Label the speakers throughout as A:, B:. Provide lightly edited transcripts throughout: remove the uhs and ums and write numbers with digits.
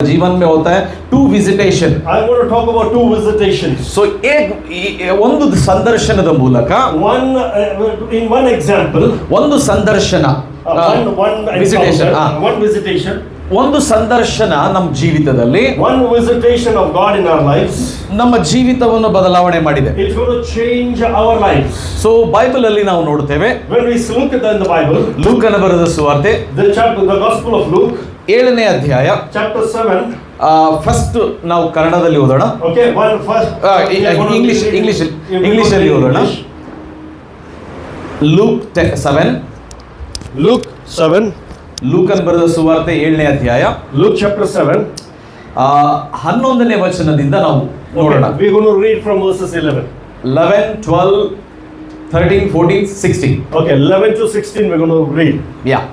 A: जीवन में होता है two visitation.
B: I'm going to talk about two visitations.
A: So ಒಂದು ಸಂದರ್ಶನದ ಮೂಲಕ
B: In one example,
A: ಒಂದು ಸಂದರ್ಶನ
B: visitation, one visitation,
A: ಒಂದು ಸಂದರ್ಶನ ನಮ್ಮ ಜೀವಿತದಲ್ಲಿ
B: one visitation of God in our lives,
A: ನಮ್ಮ ಜೀವಿತವನ್ನು ಬದಲಾವಣೆ ಮಾಡಿದೆ.
B: it's going to change our lives.
A: So Bible ಅಲ್ಲಿ ನಾವು ನೋಡ್ತೇವೆ,
B: When we look at in the Bible,
A: ಲೂಕನ ಬರೆದ ಸುವಾರ್ತೆ
B: the Gospel of Luke,
A: 7ನೇ ಅಧ್ಯಾಯ,
B: chapter 7.
A: ಫಸ್ಟ್ ನಾವು ಕನ್ನಡದಲ್ಲಿ ಓದೋಣ.
B: Okay, first
A: ಇಂಗ್ಲಿಷ್ ಅಲ್ಲಿ ಓದೋಣ. ಲೂಕ್ 7.
B: Luke 7.
A: ಲೂಕನ್ ಬರೆದ ಸುವಾರ್ತೆ 7ನೇ ಅಧ್ಯಾಯ,
B: Luke chapter 7.
A: 11ನೇ ವಚನದಿಂದ ನಾವು ನೋಡೋಣ.
B: We're going to read from verses 11.
A: 11, 12, 13, 14, 16.
B: Okay, 11 to 16 we're going to read.
A: Yeah.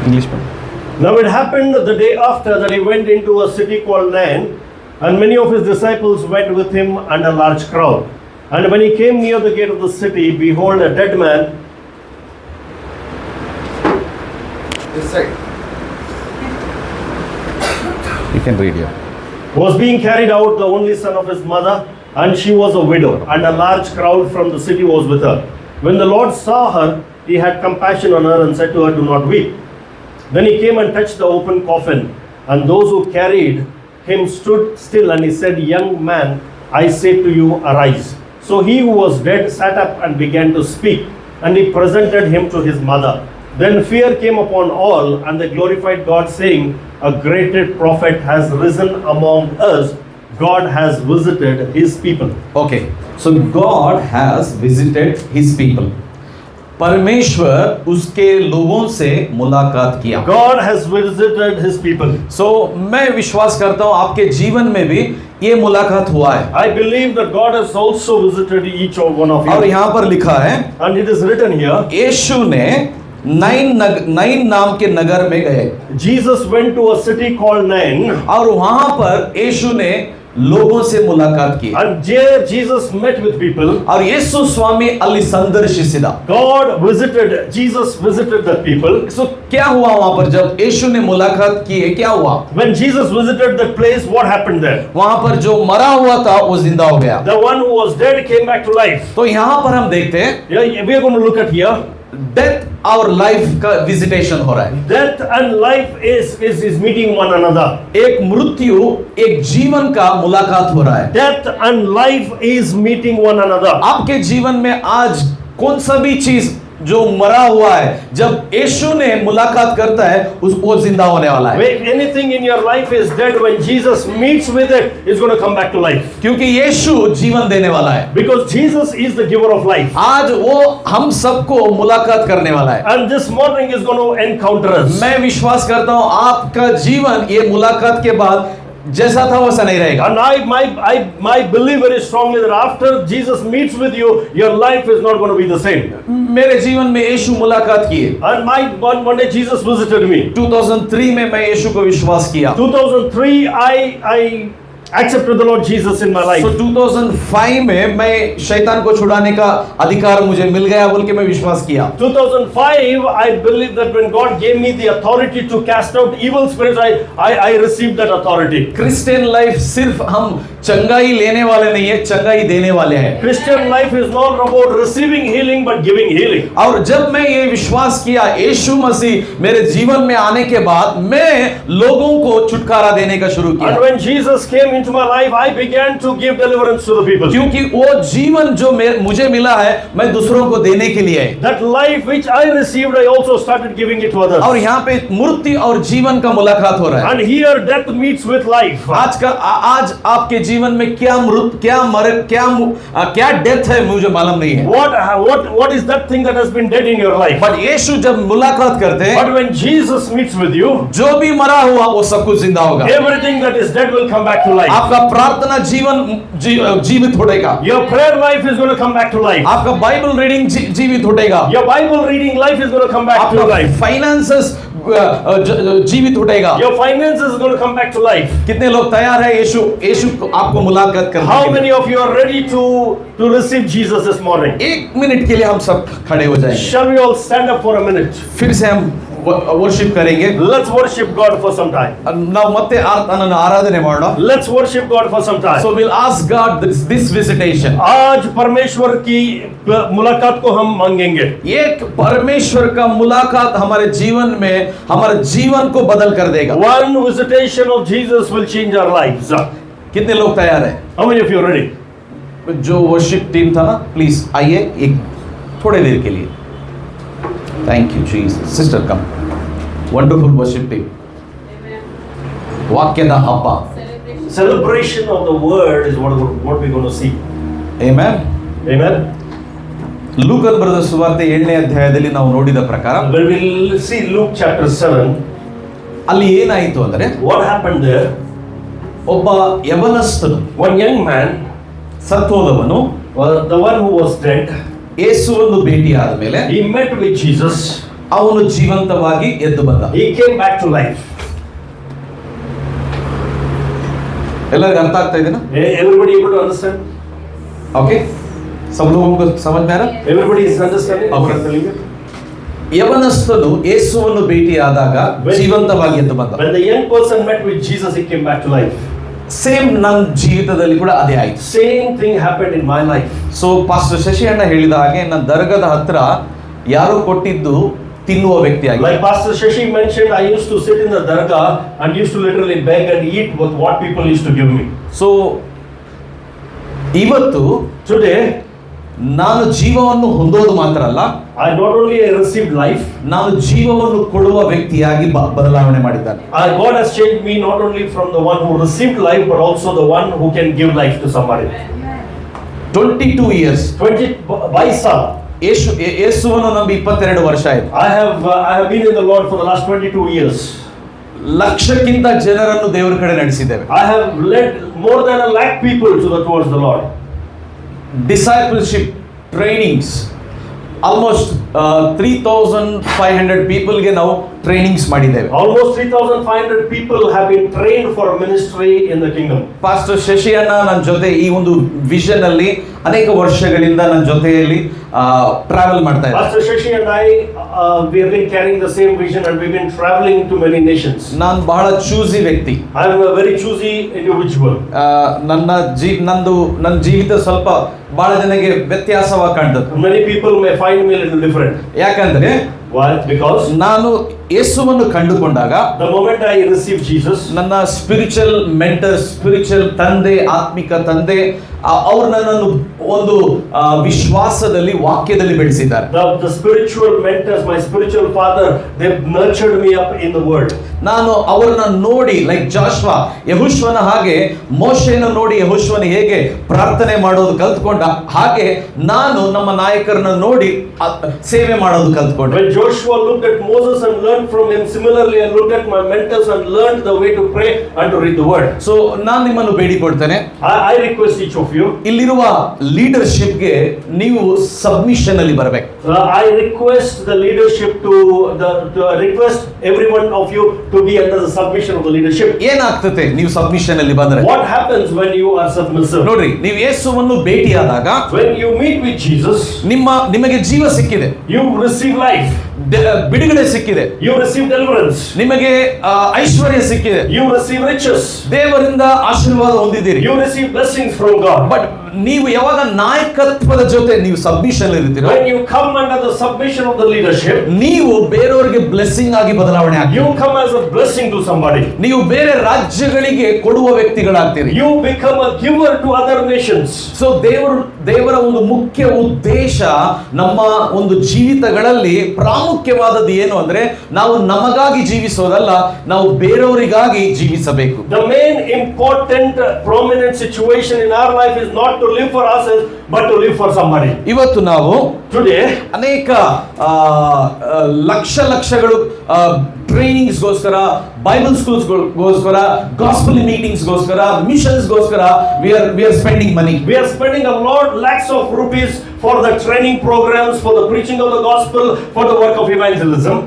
A: English one.
B: Now it happened the day after that he went into a city called Nain, and many of his disciples went with him and a large crowd. And when he came near the gate of the city, behold, a dead man.
A: This side. You can read here.
B: Was being carried out, the only son of his mother, and she was a widow, and a large crowd from the city was with her. When the Lord saw her, he had compassion on her and said to her, "Do not weep." Then he came and touched the open coffin, and those who carried him stood still, and he said, "Young man, I say to you, arise." So he who was dead sat up and began to speak, and he presented him to his mother. Then fear came upon all, and they glorified God, saying, "A greater prophet has risen among us. God has visited his people."
A: Okay, so God has visited his people. परमेश्वर उसके लोगों से मुलाकात किया.
B: God has visited his people.
A: So मैं विश्वास करता हूँ आपके जीवन में भी ये मुलाकात हुआ है.
B: I believe that God has also visited each one of you.
A: और यहाँ पर लिखा है,
B: And it is written here,
A: यीशु ने नाइन नाम के नगर में गए.
B: Jesus went to a city called Nain,
A: और वहां पर यीशु ने लोगों से मुलाकात की.
B: and there Jesus met with people.
A: और ಯೇಸು ಸ್ವಾಮಿ ಅಲ್ಲಿ ಸಂದರ್ಶಿಸಿದ.
B: God visited, Jesus visited the people.
A: So क्या हुआ वहां पर जब यीशु ने मुलाकात की है, क्या हुआ?
B: When Jesus visited that place, what happened there?
A: वहां पर जो मरा हुआ था वो जिंदा हो गया.
B: The one who was dead came back to life.
A: तो यहाँ पर हम देखते हैं
B: Yeah, we are going to look at here.
A: Death और लाइफ का विजिटेशन हो रहा है.
B: Death and life is meeting one another.
A: एक मृत्यु एक जीवन का मुलाकात हो रहा है.
B: Death and life is meeting one another.
A: आपके जीवन में आज कौन सा भी चीज जो मरा हुआ है, जब यीशु ने मुलाकात करता है वो जिंदा होने वाला है.
B: When anything in your life is dead, when Jesus meets with it, it's going to come back to life.
A: क्योंकि यीशु जीवन देने वाला है.
B: Because Jesus is the giver of life.
A: आज वो हम सबको मुलाकात करने वाला है.
B: And this morning is going to encounter us.
A: मैं विश्वास करता हूँ आपका जीवन ये मुलाकात के बाद जैसा था वैसा नहीं रहेगा.
B: And my belief very strongly that after Jesus meets with you, your life is not going to be the same.
A: मेरे जीवन में यीशु मुलाकात किए.
B: And one day Jesus visited me.
A: 2003 में मैं यीशु को विश्वास किया.
B: 2003 I accepted the Lord Jesus in my life.
A: So 2005 में मैं शैतान को छुड़ाने का अधिकार मुझे मिल गया बोल के मैं विश्वास किया.
B: 2005 I believe that when God gave me the authority to cast out evil spirits, I received that authority.
A: Christian life सिर्फ हम चंगाई लेने वाले नहीं है, चंगाई देने वाले हैं.
B: Christian life is not about receiving healing but giving healing.
A: और जब मैं ये विश्वास किया यीशु मसीह मेरे जीवन में आने के बाद मैं लोगों को छुटकारा देने का शुरू किया.
B: And when Jesus came into my life, I began to give deliverance to the people.
A: क्योंकि वो जीवन जो मुझे मिला है मैं दूसरों को देने के लिए है.
B: That life which I received, I also started giving it to others.
A: और यहाँ पे मृत्यु और जीवन का मुलाकात हो रहा है.
B: And here death meets with life.
A: आज आपके जीवन में क्या डेथ है मुझे मालूम नहीं है.
B: What is that thing that has been dead in your life?
A: But यीशु जब मुलाकात करते हैं,
B: But when Jesus meets with you,
A: जो भी मरा हुआ वो सब कुछ जिंदा होगा.
B: everything that is dead will come back to life.
A: आपका प्रार्थना जीवन जीवित होगा.
B: Your prayer life is going to come back to life.
A: आपका बाइबल रीडिंग जीवित होगा.
B: Your Bible reading life is going to come back to life.
A: Finances जीवित उठेगा।
B: Your finances is going to come back to life.
A: कितने लोग तैयार है यीशु आपको मुलाकात करने
B: How
A: के लिए?
B: many of you are ready to receive Jesus this morning?
A: एक मिनट के लिए हम सब खड़े हो जाएंगे,
B: Shall we all stand up for a minute?
A: फिर से हम वर्शिप करेंगे।
B: Let's worship God for some time.
A: ನಾವು ಮತ್ತೆ ಆತನನ್ನು ಆರಾಧನೆ ಮಾಡೋಣ।
B: Let's worship God for some time.
A: So we'll ask God this visitation.
B: आज परमेश्वर की मुलाकात को हम मांगेंगे।
A: एक परमेश्वर का मुलाकात हमारे जीवन में हमारे जीवन को बदल कर देगा।
B: One visitation of Jesus will change our lives.
A: कितने लोग तैयार हैं?
B: How many of you are ready?
A: जो वर्शिप टीम था ना, प्लीज आइए एक थोड़े देर के लिए। Thank you Jesus. Sister come. Wonderful worship team. ವಾಕ್ಯದ ಹಬ್ಬ,
B: Celebration of the word is what we're going to see.
A: Amen
B: Amen.
A: ಲೂಕನ ಬರೆದ ಸುವಾರ್ತೆ 7ನೇ ಅಧ್ಯಾಯದಲ್ಲಿ ನಾವು ನೋಡಿದ ಪ್ರಕಾರ
B: When we'll see Luke chapter 7,
A: ಅಲ್ಲಿ ಏನಾಯಿತು ಅಂದರೆ,
B: what happened there?
A: ಒಬ್ಬ ಯವನಸ್ಥನು,
B: One young man,
A: ಸತ್ತೋದವನು,
B: the one who was dead,
A: ಯೇಸುವನ್ನು ಭೇಟಿಯಾದ ಮೇಲೆ
B: he met with Jesus.
A: ಅವನು ಜೀವಂತವಾಗಿ ಎದ್ದು ಬಂದ।
B: He came back to life.
A: ಎಲ್ಲರಿಗೂ ಅರ್ಥ ಆಗ್ತಾ ಇದೆನಾ?
B: Everybody able to understand?
A: Okay, सब लोगों को समझ में आ रहा?
B: Everybody is understanding?
A: Okay.
B: I'm telling you.
A: ಯವನಸ್ಥನು ಯೇಸುವನ್ನು ಭೇಟಿಯಾದಾಗ ಜೀವಂತವಾಗಿ ಎದ್ದು ಬಂದ।
B: When the young person met with Jesus, he came back to life.
A: Same ನನ್ನ ಜೀವಿತದಲ್ಲಿ ಕೂಡ ಅದೇ ಆಯ್ತು।
B: Same thing happened in my life.
A: So pastor Shashi ಅಣ್ಣ ಹೇಳಿದ ಹಾಗೆ ನನ್ನ ದರ್ಗದ ಹತ್ರ ಯಾರೋ ಕೊಟ್ಟಿದ್ದು ತಿನ್ನುವ ವ್ಯಕ್ತಿಯಾಗಿ,
B: Like Pastor Shashi mentioned, I used to sit in the dargah and used to literally beg and eat with what people used to give me.
A: So ಇವತ್ತು
B: Today,
A: ನಾನು ಜೀವವನ್ನು ಹೊಂದೋದು ಮಾತ್ರ ಅಲ್ಲ,
B: I not only received life,
A: ನಾನು ಜೀವವನ್ನು ಕೊಡುವ ವ್ಯಕ್ತಿಯಾಗಿ ಬದಲಾವಣೆ ಮಾಡಿದ್ದಾನೆ।
B: God has changed me not only from the one who received life, but also the one who can give life to somebody.
A: 22 years
B: 20 by son.
A: ಯೇಸುವನ್ನು ನಂಬಿ 22 ವರ್ಷ ಆಯ್ತು।
B: I have been in the Lord for the last 22 years.
A: ಲಕ್ಷಕ್ಕಿಂತ ಜನರನ್ನು ದೇವರ ಕಡೆ ನಡೆಸಿದ್ದೇವೆ।
B: I have led more than 1 lakh people towards the Lord.
A: Discipleship trainings, almost 3,500 ಪೀಪಲ್ಗೆ ನಾವು ಟ್ರೈನಿಂಗ್ಸ್ ಮಾಡಿದ್ದೇವೆ।
B: Almost 3,500 people have been trained for ministry in the kingdom.
A: Pastor Shashi ಅಣ್ಣ ನನ್ನ ಜೊತೆ ಈ ಒಂದು ವಿಷನ್ ಅಲ್ಲಿ ಅನೇಕ ವರ್ಷಗಳಿಂದ ನನ್ನ ಜೊತೆಯಲ್ಲಿ ಟ್ರಾವೆಲ್ ಮಾಡ್ತಾ ಇದ್ದಾರೆ।
B: Pastor Shashi and I, we have been carrying the same vision and we've been traveling to many nations.
A: ನಾನು ಬಹಳ ಚೂಸಿ ವ್ಯಕ್ತಿ।
B: I am a very choosy individual.
A: ನನ್ನ ಜೀವಿತ ಸ್ವಲ್ಪ ಬಹಳ ಜನಕ್ಕೆ ವ್ಯತ್ಯಾಸವಾಗಿ ಕಾಣ್ತದೆ।
B: Many people may find me a little different.
A: ಯಾಕಂದ್ರೆ
B: Why? Because
A: ನಾನು ಯೇಸುವನ್ನು ಕಂಡುಕೊಂಡಾಗ
B: the moment I received Jesus,
A: ನನ್ನ ಸ್ಪಿರಿಚುವಲ್ ಮೆಂಟರ್, ಸ್ಪಿರಿಚುವಲ್ ತಂದೆ, ಆತ್ಮಿಕ ತಂದೆ, ಅವರು ನನ್ನನ್ನು ಒಂದು ವಿಶ್ವಾಸದಲ್ಲಿ, ವಾಕ್ಯದಲ್ಲಿ ಬೆಳೆಸಿದ್ದಾರೆ।
B: the spiritual mentors, my spiritual father, they nurtured me up in the word.
A: ನಾನು ಅವರನ್ನ ನೋಡಿ, ಲೈಕ್ ಜಾಶ್ವಾ, ಯೆಹೋಶುವನ ಹಾಗೆ ಮೋಶೆಯನ್ನು ನೋಡಿ ಯೆಹೋಶುವನು ಹೇಗೆ ಪ್ರಾರ್ಥನೆ ಮಾಡೋದು ಕಲ್ತ್ಕೊಂಡ ಹಾಗೆ ನಾನು ನಮ್ಮ ನಾಯಕರನ್ನ ನೋಡಿ ಸೇವೆ ಮಾಡೋದು ಕಲ್ತ್ಕೊಂಡೆ।
B: When Joshua looked at Moses and learned from him, similarly I looked at my mentors and learned the way to pray and to read the word.
A: So ನಾನು ನಿಮ್ಮನ್ನು ಬೇಡಿಕೊಡ್ತೇನೆ,
B: I request each of you,
A: ಇಲ್ಲಿರುವ ಲೀಡರ್ಶಿಪ್ಗೆ ನೀವು submission ಅಲ್ಲಿ ಬರಬೇಕು।
B: I request the leadership to request every one of you to be under the submission of the leadership.
A: ಏನಾಗ್ತದೆ ನೀವು submission ಅಲ್ಲಿ ಬಂದ್ರೆ?
B: What happens when you are submissive?
A: ನೋಡ್ರಿ, ನೀವು ಯೇಸುವನ್ನು ಭೇಟಿಯಾದಾಗ
B: When you meet with Jesus,
A: ನಿಮಗೆ ಜೀವ ಸಿಕ್ಕಿದೆ,
B: you receive life,
A: ಬಿಡುಗಡೆ ಸಿಕ್ಕಿದೆ,
B: you receive deliverance,
A: ನಿಮಗೆ ಐಶ್ವರ್ಯ ಸಿಕ್ಕಿದೆ,
B: you receive riches,
A: ದೇವರಿಂದ ಆಶೀರ್ವಾದ ಹೊಂದಿದ್ದೀರಿ,
B: you receive blessings from God.
A: But ನೀವು ಯಾವಾಗ ನಾಯಕತ್ವದ ಜೊತೆ ನೀವು submission ಇರ್ತೀರೋ,
B: When you come under the submission of the leadership,
A: ನೀವು ಬೇರೆಯವರಿಗೆ ಬ್ಲೆಸ್ಸಿಂಗ್ ಆಗಿ ಬದಲಾವಣೆ ಆಗ್ತೀರಿ,
B: you come as a blessing to somebody,
A: ನೀವು ಬೇರೆ ರಾಜ್ಯಗಳಿಗೆ ಕೊಡುವ ವ್ಯಕ್ತಿಗಳಾಗ್ತೀರಿ,
B: you become a giver to other nations.
A: So ದೇವರ ಒಂದು ಮುಖ್ಯ ಉದ್ದೇಶ ನಮ್ಮ ಒಂದು ಜೀವಿತಗಳಲ್ಲಿ ಪ್ರಾಮುಖ್ಯವಾದದ್ದು ಏನು ಅಂದ್ರೆ, ನಾವು ನಮಗಾಗಿ ಜೀವಿಸೋದಲ್ಲ, ನಾವು ಬೇರೆಯವರಿಗಾಗಿ ಜೀವಿಸಬೇಕು।
B: The main important prominent situation in our life is not to live for ourselves but to live for somebody.
A: ಇವತ್ತು ನಾವು
B: Today,
A: ಅನೇಕ ಲಕ್ಷಗಳು ಟ್ರೈನಿಂಗ್ಸ್ ಗೋಸ್ಕರ, ಬೈಬಲ್ ಸ್ಕೂಲ್ಸ್ ಗೋಸ್ಕರ, ಗಾಸ್ಪಲ್ ಮೀಟಿಂಗ್ಸ್ ಗೋಸ್ಕರ, ಮಿಷನ್ಸ್ ಗೋಸ್ಕರ we are spending money.
B: we are spending a lot lakhs of rupees for the training programs, for the preaching of the gospel, for the work of evangelism.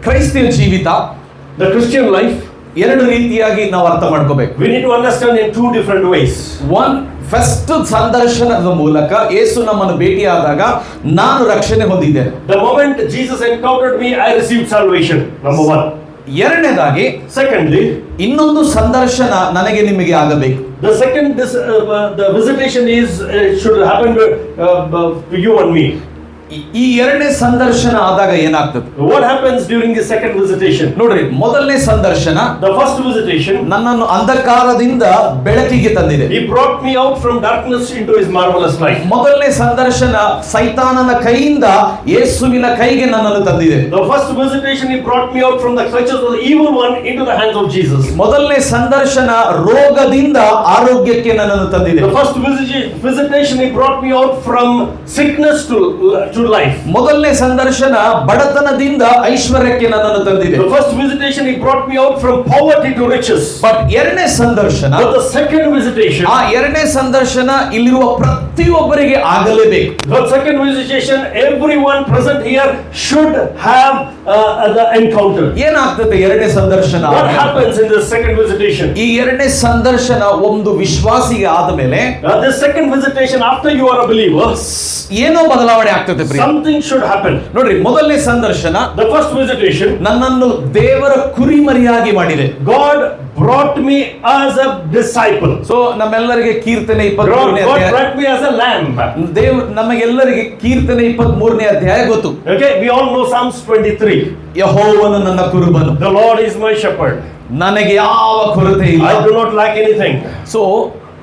A: ಕ್ರೈಸ್ತಿಯ ಜೀವಿತ,
B: the Christian life,
A: ಎರಡು ರೀತಿಯಾಗಿ ನಾವು ಅರ್ಥ ಮಾಡ್ಕೋಬೇಕು.
B: we need to understand in two different ways.
A: First ಸಂದರ್ಶನದ ಮೂಲಕ ಯೇಸು ನಮ್ಮನ್ನು ಭೇಟಿಯಾದಾಗ ನಾನು ರಕ್ಷಣೆ ಹೊಂದಿದ್ದೇನೆ.
B: The moment Jesus encountered me, I received salvation. Number one.
A: ಎರಡನೇದಾಗಿ,
B: Secondly,
A: ಇನ್ನೊಂದು ಸಂದರ್ಶನ ನನಗೆ ನಿಮಗೆ ಆಗಬೇಕು.
B: the second the visitation is should happen to you and me.
A: ಈ ಎರಡನೇ ಸಂದರ್ಶನ ಆದಾಗ ಏನಾಗ್ತದೆ?
B: What happens during the second visitation?
A: ನೋಡ್ರಿ, ಮೊದಲನೇ ಸಂದರ್ಶನ
B: The first visitation,
A: ನನ್ನನ್ನು ಅಂಧಕಾರದಿಂದ ಬೆಳಕಿಗೆ ತಂದಿದೆ.
B: he brought me out from darkness into his marvelous light.
A: ಮೊದಲನೇ ಸಂದರ್ಶನ ಸೈತಾನನ ಕೈಯಿಂದ ಯೇಸುವಿನ ಕೈಗೆ ನನ್ನನ್ನು ತಂದಿದೆ.
B: The first visitation, he brought me out from the clutches of the evil one into the hands of Jesus.
A: ಮೊದಲನೇ ಸಂದರ್ಶನ ರೋಗದಿಂದ ಆರೋಗ್ಯಕ್ಕೆ ನನ್ನನ್ನು ತಂದಿದೆ.
B: The first visitation, he brought me out from sickness to life.
A: ಮೊದಲನೇ ಸಂದರ್ಶನ ಬಡತನದಿಂದ ಐಶ್ವರ್ಯಕ್ಕೆ ನನ್ನನ್ನು ತಂದಿದೆ.
B: The first visitation, he brought me out from poverty to riches.
A: But ಎರಡನೇ ಸಂದರ್ಶನ,
B: But the second visitation,
A: ಆ ಎರಡನೇ ಸಂದರ್ಶನ ಇಲ್ಲಿರುವ ಪ್ರತಿಯೊಬ್ಬರಿಗೆ ಆಗಲೇಬೇಕು.
B: the second visitation, everyone present here should have the encounter.
A: ಏನಾಗ್ತದೆ ಎರಡನೇ ಸಂದರ್ಶನ?
B: What happens in the second visitation?
A: ಈ ಎರಡನೇ ಸಂದರ್ಶನ ಒಂದು ವಿಶ್ವಾಸಿಗೆ ಆದ ಮೇಲೆ
B: The second visitation, after you are a believer,
A: ಏನೋ ಬದಲಾವಣೆ ಆಗ್ತದೆ.
B: something should happen.
A: ನೋಡ್ರಿ, ಮೊದಲನೇ ಸಂದರ್ಶನ
B: The first visitation,
A: ನನ್ನನ್ನು ದೇವರ ಕುರಿಮರಿಯಾಗಿ ಮಾಡಿದೆ.
B: God brought me as a disciple.
A: So ನಮ್ಮೆಲ್ಲರಿಗೆ ಕೀರ್ತನೆ
B: God
A: 23ನೇ ಅಧ್ಯಾಯ,
B: brought me as a lamb.
A: ನಮಗೆಲ್ಲರಿಗೆ ಕೀರ್ತನೆ 23ನೇ ಅಧ್ಯಾಯ ಗೊತ್ತು.
B: Okay, we all know Psalms 23.
A: ಯೆಹೋವನು ನನ್ನ ಕುರುಬನು,
B: The Lord is my shepherd.
A: ನನಗೆ ಯಾವ ಕೊರತೆ ಇಲ್ಲ.
B: I do not lack anything.
A: So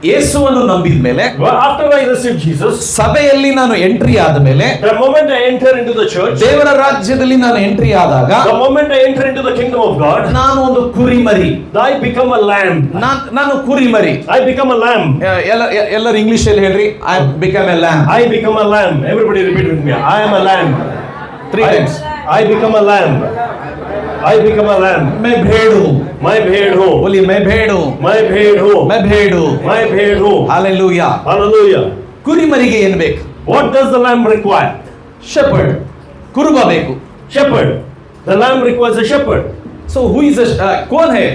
A: ಯೇಸುವನ್ನು ನಂಬಿದ ಮೇಲೆ,
B: Well, after I received Jesus,
A: ಸಭೆಯಲ್ಲಿ ನಾನು ಎಂಟ್ರಿ ಆದ ಮೇಲೆ,
B: the moment I enter into the church,
A: ದೇವರ ರಾಜ್ಯದಲ್ಲಿ ನಾನು ಎಂಟ್ರಿ ಆದಾಗ,
B: the moment I enter into the kingdom of God,
A: ನಾನು ಒಂದು ಕುರಿಮರಿ.
B: I become a lamb.
A: ನಾನು ಕುರಿಮರಿ.
B: I become a lamb.
A: ಎಲ್ಲರೂ ಇಂಗ್ಲಿಷ್ ಅಲ್ಲಿ ಹೇಳ್ರಿ, I become A lamb.
B: I become a lamb. Everybody repeat with me. I am a lamb.
A: 3 times.
B: I become a lamb. I become a lamb.
A: मैं भेड़ हूँ.
B: My bhed ho.
A: बोलिए मैं भेड़ हूँ.
B: My bhed ho.
A: मैं भेड़ हूँ.
B: My bhed ho.
A: Hallelujah.
B: Hallelujah.
A: ಕುರಿಮರಿಗೆ ಏನು ಬೇಕು?
B: What does the lamb require?
A: Shepherd, ಕುರುಬ ಬೇಕು.
B: Shepherd. The lamb requires a shepherd.
A: So who is कौन है?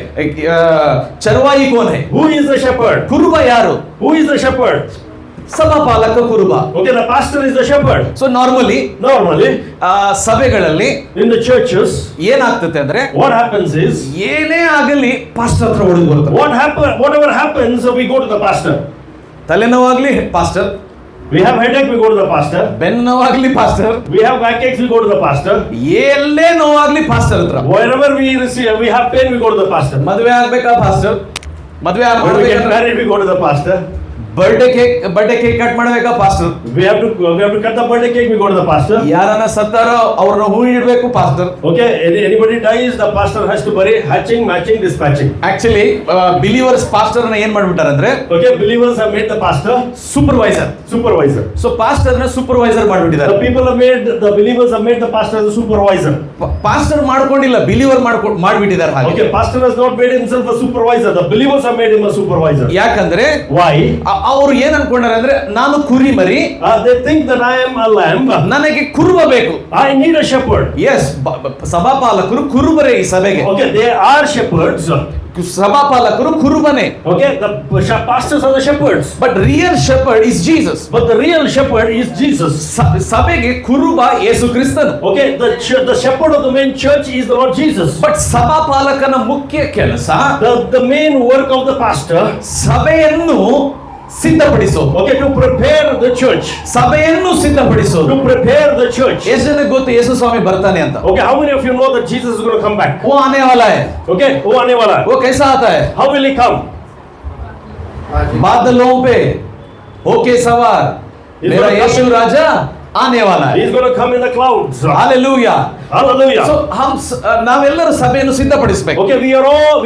A: ಚರವಾಯಿ कौन है?
B: Who is the shepherd?
A: ಕುರುಬ ಯಾರು?
B: Who is the shepherd?
A: ಸಭಾಪಾಲಕ ಕುರುಬ.
B: Okay, the pastor is the shepherd.
A: So normally
B: Normally,
A: ಸಭೆಗಳಲ್ಲಿ
B: in the churches,
A: ಏನಾಗ್ತದೆ ಅಂದ್ರೆ,
B: what happens is,
A: ಏನೇ ಆಗಲಿ ಪಾಸ್ಟರ್ ಹತ್ರ ಓಡಿ ಬರ್ತಾರೆ.
B: whatever happens, we go to the pastor.
A: ತಲೆನೋವಾಗ್ಲಿ pastor,
B: We have headache, we go to the pastor.
A: ಬೆನ್ನೋವಾಗ್ಲಿ pastor,
B: We have backaches, we go to the pastor.
A: ಎಲ್ಲೇ ನೋವಾಗ್ಲಿ ಪಾಸ್ಟರ್ ಹತ್ರ.
B: Wherever we have pain, we go to the pastor.
A: ಮದುವೆ ಆಗ್ಬೇಕಾ pastor? ಮದುವೆ
B: When we get
A: ಆಗ್ಬೇಕಾ?
B: married, we go to the pastor.
A: Birthday cake cut ಮಾಡ್ಬೇಕಾ pastor?
B: We have to cut the birthday cake, we go to the pastor.
A: ಯಾರನ್ನ ಸತ್ತಾರೋ ಅವ್ರನ್ನ ಹೂ ಇಡ್ಬೇಕು pastor.
B: Okay, anybody dies, the pastor has to bury, hatching, matching, dispatching.
A: Actually believers pastor ನ ಏನ್ ಮಾಡ್ಬಿಟ್ಟಾರಂದ್ರೆ,
B: Okay, believers have made the pastor
A: supervisor.
B: supervisor.
A: So pastor ನ supervisor ಮಾಡ್ಬಿಟ್ಟಿದ್ದಾರೆ.
B: The believers have made the pastor as a supervisor.
A: Pastor ಮಾಡ್ಕೊಂಡಿಲ್ಲ, believer ಮಾಡ್ಬಿಟ್ಟಿದ್ದಾರೆ ಹಾಗೆ.
B: Okay, pastor has not made himself a supervisor. The believers have made him a supervisor.
A: ಯಾಕಂದ್ರೆ
B: Why?
A: ಅವರು ಏನ್ ಅನ್ಕೊಂಡಾರೆ ಅಂದ್ರೆ, ನಾನು ಕುರಿ ಮರಿ,
B: They think that I am a lamb.
A: ನನಗೆ ಕುರುಬ ಬೇಕು.
B: I need a shepherd.
A: Yes, ಸಭಾಪಾಲಕರು ಕುರುಬರೇ ಈ ಸಭೆಗೆ.
B: Okay, they are shepherds.
A: ಸಭಾಪಾಲಕರು ಕುರುಬನೇ.
B: Okay, the pastors are the shepherds.
A: But real shepherd is Jesus.
B: But the real shepherd is Jesus.
A: ಸಭೆಗೆ ಕುರುಬ ಯೇಸು ಕ್ರಿಸ್ತನು.
B: Okay, the shepherd of the main church is the Lord Jesus.
A: But ಸಭಾಪಾಲಕನ ಮುಖ್ಯ ಕೆಲಸ
B: The main work of the pastor,
A: ಸಭೆಯನ್ನು ಸಿದ್ಧಪಡಿಸೋದು.
B: okay, to prepare the church.
A: ಸಭೆಯನ್ನು ಸಿದ್ಧಪಡಿಸೋದು.
B: To prepare the church.
A: ಎಷ್ಟು ಜನಕ್ಕೆ ಗೊತ್ತು ಯೇಸು ಸ್ವಾಮಿ ಬರ್ತಾನೆ ಅಂತ?
B: Okay, how many of you know that Jesus is going to come back?
A: वो आने वाला है.
B: Okay, who aane wala hai?
A: वो कैसा आता है?
B: How will he come?
A: बादलों पे होके सवार मेरा यीशु राजा आने वाला है.
B: He is going to come in the clouds.
A: Hallelujah.
B: Hallelujah.
A: So ನಾವೆಲ್ಲರೂ ಸಭೆಯನ್ನು ಸಿದ್ಧಪಡಿಸಬೇಕು.
B: Okay,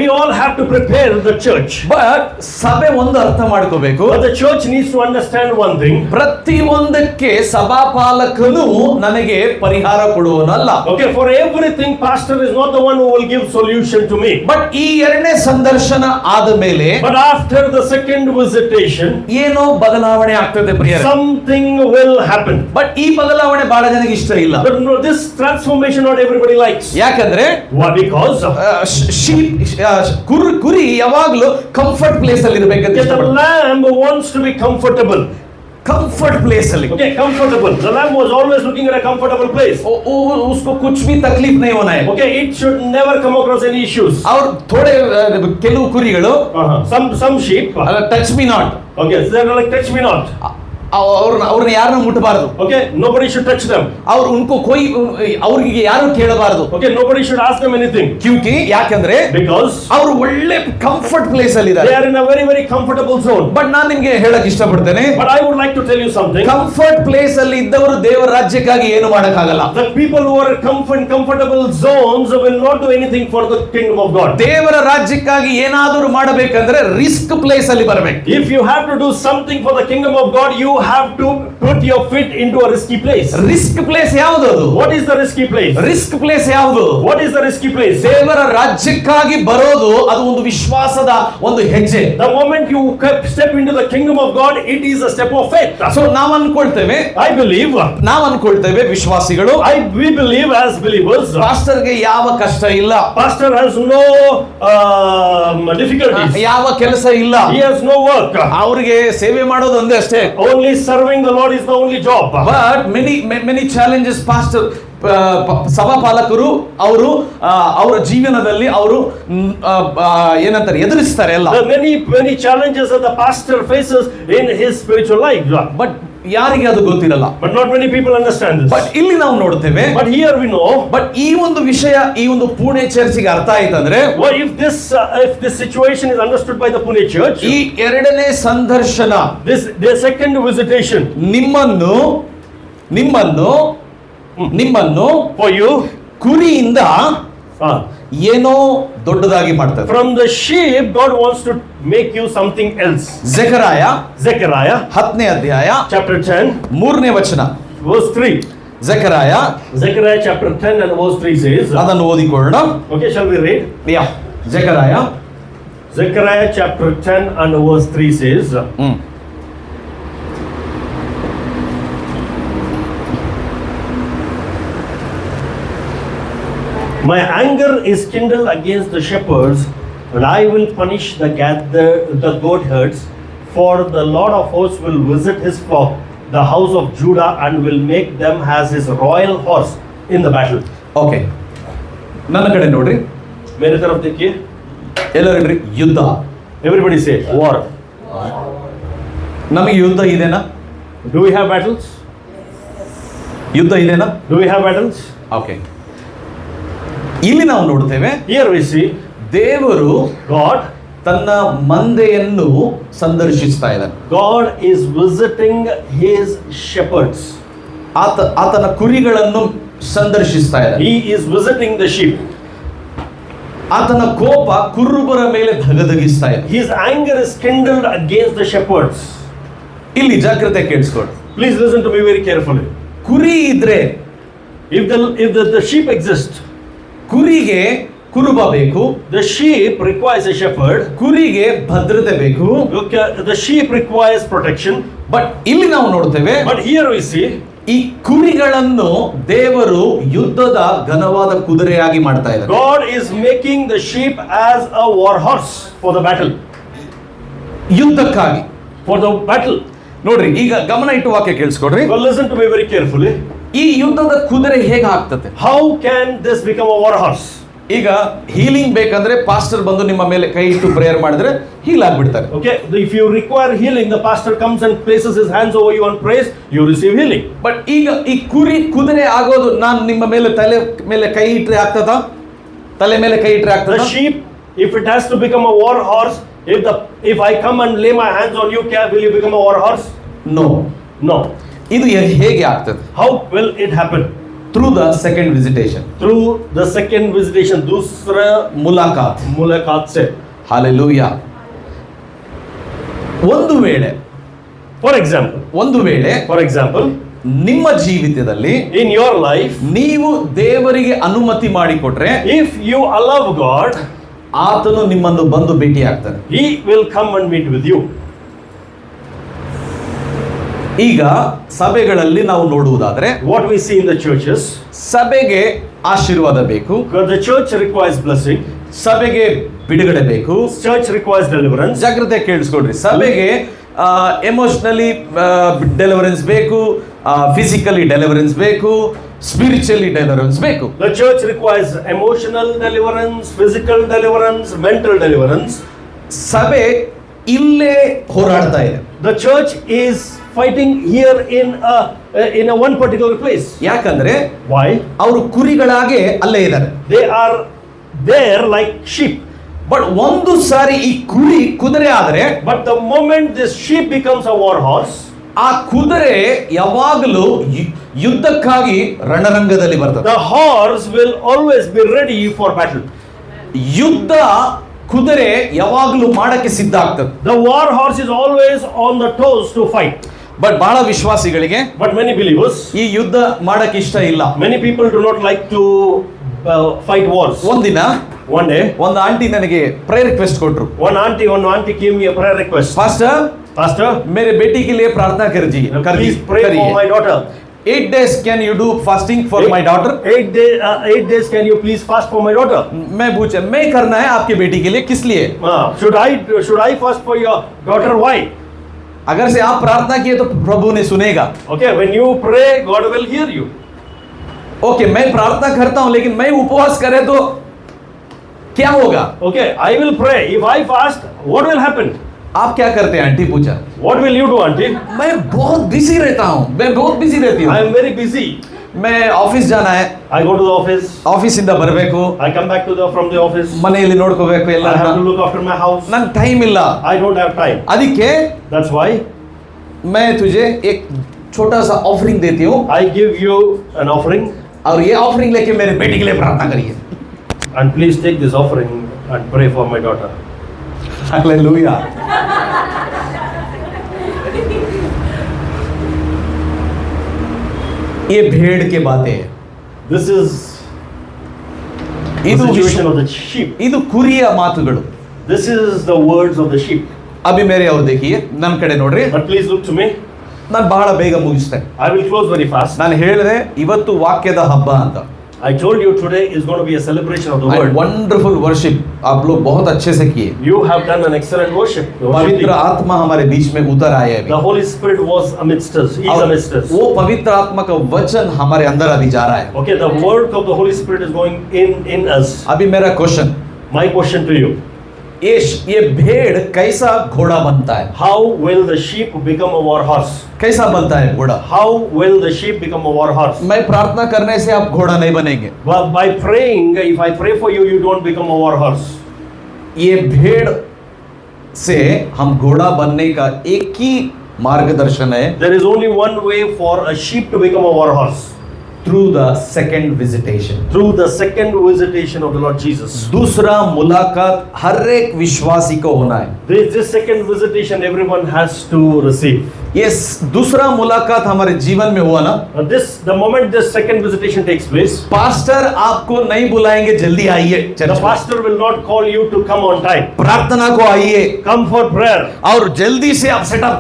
B: we all have to prepare the church.
A: But ಸಭೆ ಒಂದು ಅರ್ಥ ಮಾಡ್ಕೋಬೇಕು.
B: But the church needs to understand one thing.
A: ಪ್ರತಿ ಒಂದಕ್ಕೆ ಸಭಾಪಾಲಕನು ನನಗೆ ಪರಿಹಾರ ಕೊಡುವನಲ್ಲ.
B: Okay, for everything, pastor is not the one who will give solution to me.
A: But ಈ ಎರಡನೇ ಸಂದರ್ಶನ ಆದ ಮೇಲೆ,
B: But after the second visitation,
A: ಏನೋ ಬದಲಾವಣೆ ಆಗ್ತದೆ ಪ್ರಿಯರೇ.
B: something will happen.
A: ಬಟ್ ಈ ಬದಲಾವಣೆ ಬಹಳ ಜನಕ್ಕೆ ಇಷ್ಟ ಇಲ್ಲ.
B: But no, this transformation situation not everybody likes.
A: ಯಾಕಂದ್ರೆ
B: Why? Because
A: ಕುರಿ ಯಾವಾಗ್ಲೂ ಕಂಫರ್ಟ್ ಪ್ಲೇಸ್ ಅಲ್ಲಿ ಇರಬೇಕಂತ
B: the
A: ಇಷ್ಟಪಡ್ತಾರೆ.
B: lamb wants to be comfortable.
A: Comfort place ಅಲ್ಲಿ
B: Okay, comfortable. The lamb was always looking at a comfortable place.
A: उसको कुछ भी तकलीफ नहीं होना है.
B: Okay, it should never come across any issues.
A: ಅವ್ರು ಥೋಡೆ ಕೆಲವು ಕುರಿಗಳು
B: Some sheep.
A: Touch me not,
B: Okay, so they're like touch me not.
A: ಅವ್ರನ್ನ ಯಾರನ್ನ ಮುಟ್ಟಬಾರದು.
B: Okay, nobody should touch them.
A: ಅವ್ರು ಉನ್ಕೋ ಕೊಯ್ ಅವ್ರಿಗೆ ಯಾರು ಕೇಳಬಾರದು.
B: Okay, nobody should ask them anything.
A: ಕ್ಯೂಕಿ ಯಾಕಂದ್ರೆ
B: Because
A: ಅವರು ಒಳ್ಳೆ ಕಂಫರ್ಟ್ ಪ್ಲೇಸ್ ಅಲ್ಲಿ
B: they
A: ಇದ್ದಾರೆ.
B: are in a very, very comfortable zone.
A: But ನಾನು ನಿಮ್ಗೆ ಹೇಳಕ್ ಇಷ್ಟಪಡ್ತೇನೆ,
B: But I would like to tell you something.
A: Comfort place ಅಲ್ಲಿ ಇದ್ದವರು ದೇವರ ರಾಜ್ಯಕ್ಕಾಗಿ ಏನು ಮಾಡಕ್ಕಾಗಲ್ಲ.
B: The people who are in comfortable zones will not do anything for the kingdom of God.
A: ದೇವರ ರಾಜ್ಯಕ್ಕಾಗಿ ಏನಾದರೂ ಮಾಡಬೇಕಂದ್ರೆ ರಿಸ್ಕ್ ಪ್ಲೇಸ್ ಅಲ್ಲಿ ಬರಬೇಕು.
B: If you have to do something for the kingdom of God, you have to put your feet into a risky place.
A: Risk place ಯಾವುದು?
B: What is the risky place?
A: Risk place ಯಾವುದು?
B: What is the risky place?
A: ದೇವರ ರಾಜ್ಯಕ್ಕಾಗಿ ಬರೋದು ಅದು ಒಂದು ವಿಶ್ವಾಸದ ಒಂದು ಹೆಜ್ಜೆ.
B: The moment you step into the kingdom of God, it is a step of faith.
A: So ನಾವು ಅನ್ಕೊಳ್ತೇವೆ ವಿಶ್ವಾಸಿಗಳು,
B: we believe as believers,
A: ಪಾಸ್ಟರ್ಗೆ ಯಾವ ಕಷ್ಟ ಇಲ್ಲ,
B: pastor has no difficulties,
A: ಯಾವ ಕೆಲಸ ಇಲ್ಲ,
B: he has no work,
A: ಅವರಿಗೆ ಸೇವೆ ಮಾಡೋದು ಒಂದೇ ಅಷ್ಟೇ.
B: only serving the Lord is the only job.
A: But many challenges pastor ಸಭಾಪಾಲಕರು ಅವರು ಅವರ ಜೀವನದಲ್ಲಿ ಅವರು ಏನಂತಾರೆ ಎದುರಿಸ್ತಾರೆ ಎಲ್ಲ.
B: many challenges that the pastor faces in his spiritual life.
A: But ಯಾರಿಗೆ ಅದು ಗೊತ್ತಿರಲ್ಲ.
B: But not many people understand this.
A: But ಇಲ್ಲಿ ನಾವು ನೋಡ್ತೇವೆ,
B: But here we know.
A: But ಈ ಒಂದು ವಿಷಯ ಈ ಒಂದು ಪುಣೆ ಚರ್ಚಿಗೆ ಅರ್ಥ ಆಯ್ತಂದ್ರೆ,
B: if this situation is understood by the Pune church,
A: ಈ ಎರಡನೇ ಸಂದರ್ಶನ,
B: the second visitation,
A: ನಿಮ್ಮನ್ನು
B: for you,
A: ಕುರಿಯಿಂದ ಏನೋ ದೊಡ್ಡದಾಗಿ ಮಾಡ್ತಾರೆ.
B: From the sheep God wants to make you something else.
A: Zechariah
B: 10ನೇ ಅಧ್ಯಾಯ chapter 10
A: 3ನೇ ವಚನ
B: verse 3.
A: Zechariah
B: chapter 10 and verse 3 says,
A: ಅದನ್ನು ಓದಿಕೊಳ್ಳೋಣ.
B: Okay, shall we read?
A: Yeah. Zechariah
B: chapter 10 and verse 3 says, My anger is kindled against the shepherds, and I will punish the goat herds, for the Lord of hosts will visit his flock, the house of Judah, and will make them as his royal horse in the battle.
A: Okay. ನನ್ನ ಕಡೆ ನೋಡ್ರಿ,
B: मेरे तरफ देखिए,
A: ಎಲ್ಲರೂ ಹೇಳ್ರಿ ಯುದ್ಧ.
B: Everybody say war.
A: ನಮಗೆ ಯುದ್ಧ ಇದೆನಾ?
B: Do we have battles?
A: ಯುದ್ಧ ಇದೆನಾ?
B: Do we have battles?
A: Okay. ಇಲ್ಲಿ ನಾವು ನೋಡ್ತೇವೆ,
B: Here we see
A: ದೇವರು
B: God
A: ತನ್ನ ಮಂದೆಯನ್ನು ಸಂದರ್ಶಿಸ್ತಾ ಇದ್ದಾನೆ.
B: God is visiting his shepherds.
A: ಆತನ ಕುರಿಗಳನ್ನು ಸಂದರ್ಶಿಸ್ತಾ ಇದ್ದಾನೆ.
B: He is visiting the sheep.
A: ಆತನ ಕೋಪ ಕುರುಬರ ಮೇಲೆ ಧಗಧಗಿಸ್ತಾ ಇದೆ.
B: His anger is kindled against the shepherds.
A: ಇಲ್ಲಿ ಜಾಗ್ರತೆ ಕೇಳಿಸ್ಕೊಳ್ಳಿ.
B: Please listen to me very carefully.
A: ಕುರಿ ಇದ್ರೆ,
B: if the sheep exist,
A: ಕುರಿಗೆ ಕುರುಬ ಬೇಕು.
B: The sheep requires a shepherd.
A: ಕುರಿಗೆ ಭದ್ರತೆ ಬೇಕು.
B: The sheep requires protection.
A: But ಇಲ್ಲಿ ನಾವು ನೋಡ್ತೇವೆ,
B: but here we see,
A: ಈ ಕುರಿಗಳನ್ನು ದೇವರು ಯುದ್ಧದ ಘನವಾದ ಕುದುರೆಯಾಗಿ ಮಾಡ್ತಾ ಇದ್ದಾರೆ.
B: God is making the sheep as a war horse for the battle.
A: ಯುದ್ಧಕ್ಕಾಗಿ,
B: for the battle.
A: ನೋಡ್ರಿ, ಈಗ ಗಮನ ಇಟ್ಟು ವಾಕ್ಯ ಕೇಳಿಸ್ಕೊಡ್ರಿ.
B: Well, listen to me very carefully.
A: ಈ ಯುದ್ಧದ ಕುದುರೆ ಹೇಗೆ ಆಗ್ತದೆ?
B: How can this become a war horse?
A: ಈಗ ಹೀಲಿಂಗ್ ಬೇಕಂದ್ರೆ ಪಾಸ್ಟರ್ ಬಂದು ನಿಮ್ಮ ಮೇಲೆ ಕೈ ಇಟ್ಟು ಪ್ರೇಯರ್ ಮಾಡಿದ್ರೆ ಹೀಲ್ ಆಗ್ಬಿಡ್ತಾರೆ.
B: Okay, if you require healing, the pastor comes and places his hands over you and prays, you receive healing.
A: But ಈಗ ಈ ಕುದುರೆ ಆಗೋದು ನಾನು ನಿಮ್ಮ ಮೇಲೆ ತಲೆ ಮೇಲೆ ಕೈ ಇಟ್ರೆ ಆಗ್ತದಾ? ತಲೆ ಮೇಲೆ ಕೈ ಇಟ್ರೆ ಆಗ್ತದಾ?
B: The sheep, if it has to become a war horse, if I come and lay my hands on you, will you become a war horse? No. ಇದು
A: ಹೇಗೆ ಆಗ್ತದೆ?
B: How will it happen?
A: Through the second visitation.
B: Through the second visitation, दूसरा मुलाकात से.
A: Hallelujah. ಒಂದು ವೇಳೆ,
B: for example,
A: ನಿಮ್ಮ ಜೀವಿತದಲ್ಲಿ,
B: in your life,
A: ನೀವು ದೇವರಿಗೆ ಅನುಮತಿ ಮಾಡಿಕೊಟ್ರೆ,
B: if you allow God,
A: ಆತನು ನಿಮ್ಮನ್ನು ಬಂದು ಭೇಟಿ ಆಗ್ತಾನೆ.
B: He will come and meet with you.
A: ಈಗ ಸಭೆಗಳಲ್ಲಿ ನಾವು ನೋಡುವುದಾದ್ರೆ,
B: what we see in the churches,
A: ಸಭೆಗೆ ಆಶೀರ್ವಾದ ಬೇಕು,
B: Because the church requires blessing.
A: ಸಭೆಗೆ ಬಿಡುಗಡೆ ಬೇಕು.
B: Church requires deliverance.
A: ಜಾಗ್ರತೆ ಕೇಳಿಸ್ಕೊಡ್ರಿ, ಸಭೆಗೆ ಎಮೋಷನಲಿ ಡೆಲಿವರೆನ್ಸ್ ಬೇಕು, ಫಿಸಿಕಲಿ ಡೆಲಿವರೆನ್ಸ್ ಬೇಕು, ಸ್ಪಿರಿಚುವಲಿ ಡೆಲಿವರೆನ್ಸ್ ಬೇಕು.
B: The church requires emotional deliverance, physical deliverance, mental deliverance.
A: ಸಭೆ ಇಲ್ಲೇ ಹೋರಾಡ್ತಾ ಇದೆ.
B: The church is fighting here in a one particular place.
A: ಯಾಕಂದ್ರೆ
B: Why?
A: ಅವರು ಕುರಿಗಳಾಗೆ ಅಲ್ಲೇ ಇದ್ದಾರೆ.
B: They are there like sheep.
A: But ಒಂದು ಸಾರಿ ಈ ಕುರಿ ಕುದುರೆ ಆದ್ರೆ,
B: But the moment this sheep becomes a war horse,
A: ಆ ಕುದುರೆ ಯಾವಾಗಲೂ ಯುದ್ಧಕ್ಕಾಗಿ ರಣರಂಗದಲ್ಲಿ ಬರ್ತದೆ.
B: the horse will always be ready for battle.
A: ಯುದ್ಧ ಕುದುರೆ ಯಾವಾಗಲೂ ಮಾಡಕ್ಕೆ ಸಿದ್ಧ ಆಗ್ತದೆ.
B: The war horse is always on the toes to fight.
A: But ಬಹಳ ವಿಶ್ವಾಸಿಗಳಿಗೆ
B: But many believers,
A: ಈ ಯುದ್ಧ ಮಾಡಕ್ಕೆ ಇಷ್ಟ ಇಲ್ಲ.
B: many people do not like to fight wars.
A: ಒಂದಿನ
B: One day,
A: ಒಂದು ಆಂಟಿ ನನಗೆ ಪ್ರೇಯರ್ ರಿಕ್ವೆಸ್ಟ್ ಕೊಟ್ರು.
B: one auntie gave me a prayer request.
A: Pastor,
B: Pastor,
A: मेरे बेटी के लिए प्रार्थना
B: please pray for my daughter.
A: 8 days can you do fasting for my daughter?
B: 8 days can you please fast for my daughter?
A: मैं पूछा, मैं करना है आपकी बेटी के लिए, किस लिए?
B: Should I fast for your daughter? Why?
A: अगर से आप प्रार्थना किए तो प्रभु ने सुनेगा.
B: Okay, when you pray, God will hear you.
A: Okay, मैं प्रार्थना करता हूं लेकिन मैं उपवास करे तो क्या होगा?
B: Okay, I will pray. If I fast, what will happen?
A: आप क्या करते हैं? आंटी पूछा.
B: What will you do, auntie?
A: मैं बहुत बिजी रहता हूं, मैं बहुत बिजी रहती
B: I
A: हूं.
B: am very busy.
A: मैं ಆಫೀಸ್ ಜಾನ है,
B: I go to the office.
A: ಆಫೀಸಿಂದ ಬರಬೇಕು,
B: I come back from the office.
A: ಮನೆಯಲ್ಲಿ ನೋಡ್ಕೋಬೇಕು ಎಲ್ಲ.
B: I have to look after my house.
A: ನಂಗೆ ಟೈಮ್ ಇಲ್ಲ.
B: I don't have time.
A: ಅದಕ್ಕೆ
B: That's why
A: मैं तुझे एक छोटा सा ऑफरिंग देती हूँ
B: I give you an offering,
A: और ये ऑफरिंग लेके मेरे बेटी के लिए प्रार्थना करिए.
B: and please take this offering and pray for my daughter.
A: Hallelujah. ये भेड़ के बातें हैं.
B: This is the
A: ಇದು
B: situation of the sheep.
A: ಇದು ಕುರಿಯ ಮಾತುಗಳು.
B: This is the words of the sheep.
A: Abhi ಮೇರೆ ಅವ್ರು देखिए, ನನ್ನ ಕಡೆ ನೋಡ್ರಿ.
B: But please look to me.
A: ನಾನು ಬಹಳ ಬೇಗ ಮುಗಿಸ್ತೇನೆ.
B: I will close very fast.
A: ನಾನು ಹೇಳಿದೆ ಇವತ್ತು ವಾಕ್ಯದ ಹಬ್ಬ ಅಂತ.
B: I told you today is going to be a celebration of the word.
A: Wonderful worship आप लोग बहुत अच्छे से किए.
B: You have done an excellent worship. The worship
A: पवित्र
B: team.
A: आत्मा हमारे बीच में उतर आए अभी.
B: The Holy Spirit was amidst us. He is amidst us.
A: वो पवित्र आत्मा का वचन हमारे अंदर अभी जा रहा है.
B: Okay, the word of the Holy Spirit is going in us.
A: अभी मेरा question,
B: My question to you:
A: ये भेड़ कैसा घोड़ा बनता है?
B: how will the sheep become a war horse?
A: कैसा बनता है घोड़ा?
B: How will the sheep become a war horse?
A: मैं प्रार्थना करने से आप घोड़ा नहीं बनेंगे.
B: Well, by praying, if I pray for you, you don't become a war horse.
A: ये भेड़ से हम घोड़ा बनने का एक ही मार्गदर्शन है,
B: There is only one way for a sheep to become a war horse.
A: through the second visitation.
B: Through the second visitation of the Lord Jesus.
A: दूसरा मुलाकात हर एक विश्वासी को होना है.
B: This second visitation everyone has to receive.
A: ये दूसरा मुलाकात हमारे जीवन में हुआ ना,
B: The moment this second visitation takes place,
A: pastor आपको नहीं बुलाएंगे जल्दी आइए
B: the
A: चर्च में.
B: pastor will not call you to come on time.
A: प्रार्थना को आइए
B: Come for prayer.
A: और जल्दी से आप सेटअप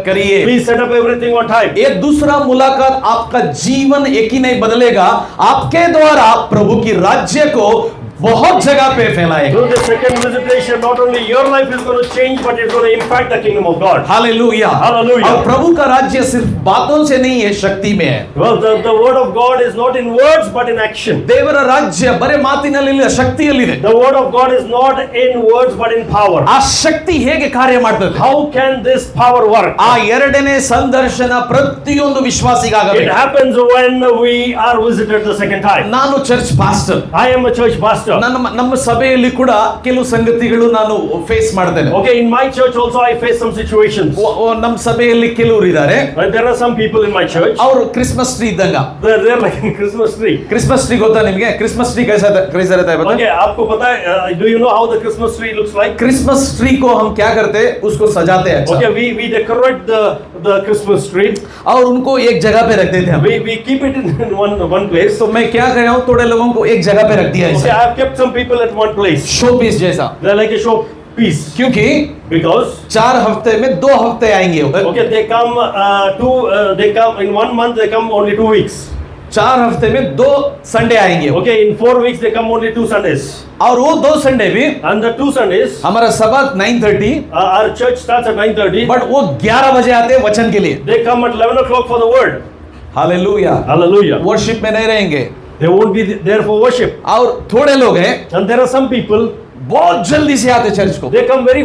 A: करिए.
B: Please set up everything on time.
A: ये दूसरा मुलाकात आपका जीवन एक ही नहीं बदलेगा, आपके द्वारा प्रभु की राज्य को बहुत जगह पे फैलाएगा.
B: Through the second visitation, not only your life is going to change, but it's going to impact the kingdom of God.
A: Hallelujah.
B: Hallelujah.
A: और प्रभु का राज्य सिर्फ बातों से नहीं है, शक्ति में है.
B: Well, the word of God is not in words, but in action.
A: ದೇವರ ರಾಜ್ಯ ಬರೇ ಮಾತಿನಲ್ಲಿ ಶಕ್ತಿಯಲ್ಲಿದೆ.
B: The word of God is not in words, but in power.
A: ಆ ಶಕ್ತಿ ಹೇಗೆ ಕಾರ್ಯ ಮಾಡ್ತದೆ?
B: How can this power work?
A: ಆ ಎರಡನೇ ಸಂದರ್ಶನ ಪ್ರತಿಯೊಂದು
B: It
A: ವಿಶ್ವಾಸಿಗಾಗಬೇಕು.
B: happens when we are visited the second time.
A: ನಾನು church pastor.
B: I am a church pastor.
A: ನಮ್ಮ ಸಭೆಯಲ್ಲಿ ಕೂಡ ಕೆಲವು ಸಂಗತಿಗಳು ನಾನು ಫೇಸ್ ಮಾಡ್ತೇನೆ.
B: Okay, in my church also I face some situations.
A: ನಮ್ಮ ಸಭೆಯಲ್ಲಿ ಕೆಲವರು ಇದ್ದಾರೆ,
B: There are some people in my church.
A: ಅವರು ಕ್ರಿಸ್ಮಸ್ ಟ್ರೀ ಇದ್ದಂಗ.
B: They're like in Christmas tree.
A: Christmas tree ಗೊತ್ತಾ ನಿಮಗೆ? ಕ್ರಿಸ್ಮಸ್ ಟ್ರೀ कैसा रहता है पता?
B: Okay, आपको पता है? Do you know how the Christmas tree looks like?
A: Christmas tree को हम क्या करते हैं? उसको सजाते हैं अच्छा,
B: Okay, we decorate the Christmas tree.
A: और उनको एक जगह पे रख देते हैं.
B: We keep it in one place.
A: तो मैं क्या कर रहा हूँ, थोड़े लोगों को एक जगह पे रख दिया
B: Okay,
A: ऐसा,
B: I have kept some people at one place.
A: Show piece जैसा.
B: They're like a show piece.
A: क्योंकि
B: Because
A: 4 हफ्ते में 2 हफ्ते आएंगे.
B: okay, they come in 1 month they come only 2 weeks.
A: 4 हफ्ते में 2 संडे आएंगे
B: Okay, in 4 weeks they come only 2 Sundays.
A: और वो 2 संडे भी
B: And the 2 Sundays,
A: हमारा सभा 9:30
B: our church starts at 9:30.
A: But वो 11 बजे आते हैं वचन के लिए।
B: They come at 11 o'clock for the word.
A: Hallelujah.
B: Hallelujah.
A: Worship में नहीं रहेंगे
B: They won't be there for worship.
A: और थोड़े लोग हैं
B: And there are some people,
A: बहुत जल्दी से आते चर्च को।
B: they come very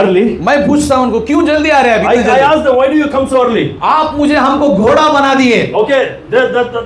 B: early.
A: मैं पूछता हूँ उनको क्यों जल्दी आ रहे हैं अभी इतने
B: I
A: जल्दी?
B: ask them, why do you come so early?
A: आप मुझे हमको घोड़ा बना दिए।
B: Okay,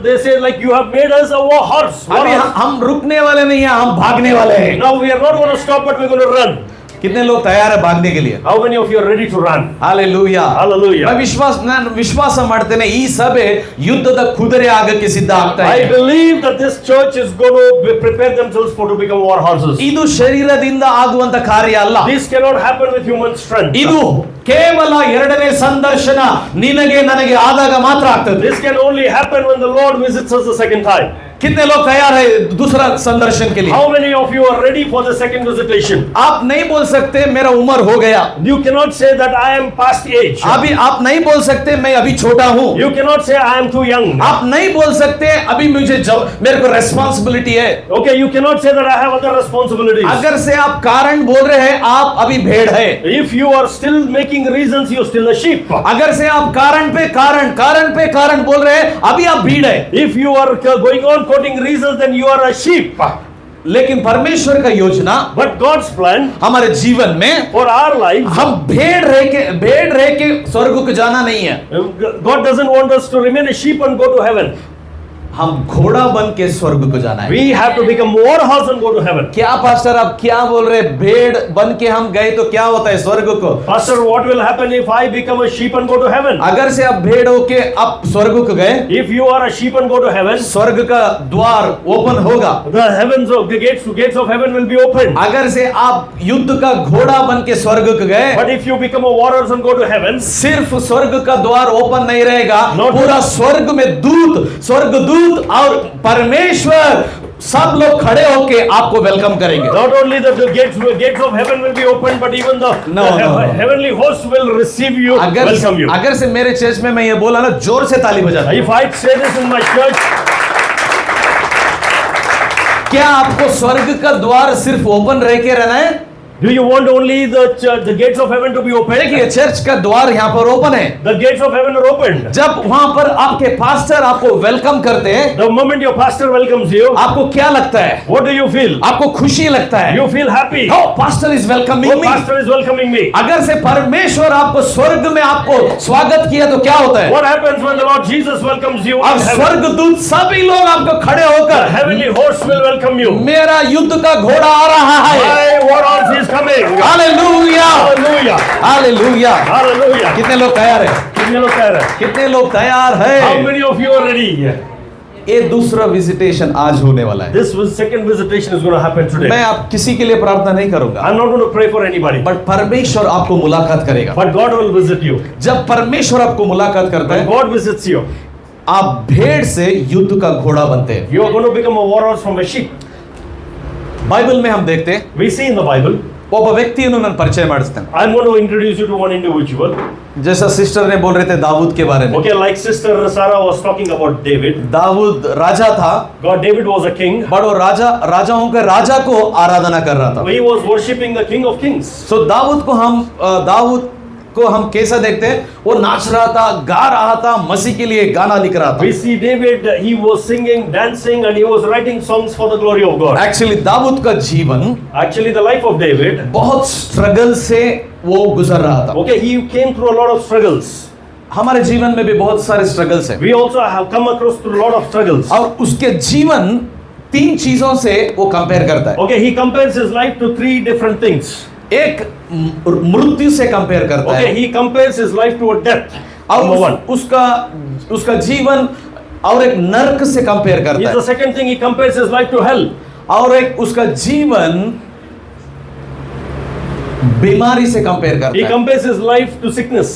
B: they say like you have made us a horse.
A: अभी हम रुकने वाले नहीं हैं, हम भागने वाले हैं।
B: Now we are not going to stop, but we're going to run.
A: कितने लोग तैयार है भागने के लिए?
B: How many of you are ready to run?
A: Hallelujah.
B: Hallelujah.
A: मैं ವಿಶ್ವಾಸ ಮಾಡ್ತೇನೆ ಈ ಸಭೆ ಯುದ್ಧದ ಕುದುರೆ ಆಗಕ್ಕೆ ಸಿದ್ಧ ಆಗ್ತಾ
B: I
A: ಇದೆ।
B: believe that this church is going to prepare themselves for to become war horses.
A: ಇದು ಶರೀರದಿಂದ ಆಗುವಂತ ಕಾರ್ಯ ಅಲ್ಲ,
B: This cannot happen with human strength.
A: ಇದು ಕೇವಲ ಎರಡನೇ ಸಂದರ್ಶನ ನಿನಗೆ ನನಗೆ ಆದಾಗ ಮಾತ್ರ ಆಗ್ತದೆ।
B: This can only happen when the Lord visits us the second time.
A: कितने लोग तैयार है दूसरा संदर्शन के लिए?
B: How many of you are ready for the second visitation?
A: आप नहीं बोल सकते मेरा उम्र हो गया,
B: You cannot say that I am past age.
A: अभी आप नहीं बोल सकते मैं अभी छोटा हूँ,
B: You cannot say I am too young.
A: आप नहीं बोल सकते अभी मेरे को रेस्पॉन्सिबिलिटी है।
B: Okay, you cannot say that I have other responsibilities.
A: अगर से आप कारण बोल रहे हैं आप अभी भेड़ है।
B: If you are still making reasons, you are still a sheep.
A: अगर से आप कारण पे कारण बोल रहे हैं अभी आप भीड़ है।
B: If you are going on quoting reasons, then you are a sheep.
A: लेकिन परमेश्वर का योजना
B: But God's plan
A: हमारे जीवन में
B: for our life,
A: हम भेड़ रह के स्वर्ग को जाना नहीं है,
B: God doesn't want us to remain a sheep and go to heaven.
A: हम घोड़ा बन के स्वर्ग को जाना है।
B: We have to become war horse and go to heaven.
A: क्या पास्टर आप क्या बोल रहे हैं? भेड़ बन के हम गए तो क्या होता है स्वर्ग को?
B: Pastor, what will happen if I become a sheep and go to heaven?
A: अगर से आप भेड़ होके आप स्वर्ग को गए,
B: If you are a sheep and go to heaven,
A: स्वर्ग का द्वार ओपन होगा।
B: the heavens of the gates of heaven will be opened.
A: अगर से आप युद्ध का घोड़ा बन के स्वर्ग को गए,
B: But if you become a war horse and go to heaven,
A: सिर्फ स्वर्ग का द्वार ओपन नहीं रहेगा,
B: Not-
A: पूरा स्वर्ग में स्वर्गदूत और परमेश्वर सब लोग खड़े होके आपको वेलकम करेंगे।
B: not only that the gates of heaven will be opened, but even the
A: No.
B: heavenly hosts will receive you, welcome you.
A: अगर से मेरे चर्च में मैं ये बोला ना, जोर से ताली बजाता।
B: If I say this in my church,
A: क्या आपको स्वर्ग का द्वार सिर्फ ओपन रह के रहना है?
B: do you want only the gates of heaven to be opened?
A: देखिए चर्च का द्वार यहाँ पर ओपन है।
B: The gates of heaven are opened.
A: जब वहां पर आपके पास्टर आपको वेलकम करते हैं,
B: The moment your pastor welcomes you,
A: आपको क्या लगता है?
B: what do you feel?
A: आपको खुशी लगता है?
B: You feel happy.
A: Oh, pastor is welcoming
B: Oh,
A: me.
B: pastor is welcoming me.
A: अगर से परमेश्वर आपको स्वर्ग में आपको स्वागत किया तो क्या होता है?
B: What happens when the Lord Jesus welcomes you
A: और
B: in heaven?
A: स्वर्गदूत सभी लोग आपको खड़े
B: The
A: होकर
B: heavenly hosts will welcome you.
A: मेरा युद्ध का घोड़ा आ रहा है।
B: My war horse is coming.
A: Hallelujah,
B: Hallelujah.
A: Hallelujah.
B: Hallelujah.
A: कितने लोग तैयार हैं?
B: कितने लोग कह रहे हैं?
A: कितने लोग तैयार
B: How
A: हैं?
B: many of you are ready?
A: ये दूसरा विजिटेशन आज होने वाला है।
B: This second visitation is going to happen today.
A: मैं आप किसी के लिए प्रार्थना नहीं करूंगा,
B: I'm not going to pray for anybody,
A: but परमेश्वर आपको मुलाकात करेगा।
B: but God will visit you.
A: जब परमेश्वर आपको मुलाकात करता
B: When
A: है,
B: God visits you,
A: आप भेड़ से युद्ध का घोड़ा बनते हैं।
B: you are going to become a war horse from a sheep.
A: Bible में हम देखते हैं
B: We see in the Bible.
A: ಒಬ್ಬ ವ್ಯಕ್ತಿಯನ್ನು ನಾನು ಪರಿಚಯ ಮಾಡಿಸ್ತೇನೆ।
B: I'm going to introduce you to one individual.
A: जैसा सिस्टर ने बोल रहे थे दाऊद के बारे में।
B: Okay, like Sister Sarah was talking about David.
A: Dawood राजा था,
B: God, David was a king.
A: But वो राजाओं के राजा को आराधना कर रहा था।
B: He was worshipping the King of Kings.
A: सो दाऊद को हम कैसा देखते हैं? वो नाच रहा था, गा रहा था, मसीह के लिए गाना लिख रहा था।
B: We see David, he was singing, dancing, and he was writing songs for the glory of God.
A: Actually Daud का जीवन
B: Actually, the life of David,
A: बहुत स्ट्रगल से वो गुजर रहा था।
B: okay, he came through a lot of struggles.
A: हमारे जीवन में भी बहुत सारे स्ट्रगल्स हैं,
B: We also have come across through a lot of struggles.
A: और उसके जीवन 3 चीजों से वो कंपेयर करता है।
B: Okay, he compares his life to 3 different things.
A: एक मृत्यु से कंपेयर करता
B: Okay,
A: है,
B: he compares his life to a death. Number one.
A: और उसका जीवन और एक नरक से कंपेयर करता
B: The
A: है,
B: second thing, he compares his life to hell.
A: और एक उसका जीवन बीमारी से कंपेयर
B: He
A: करता है।
B: compares his life to sickness.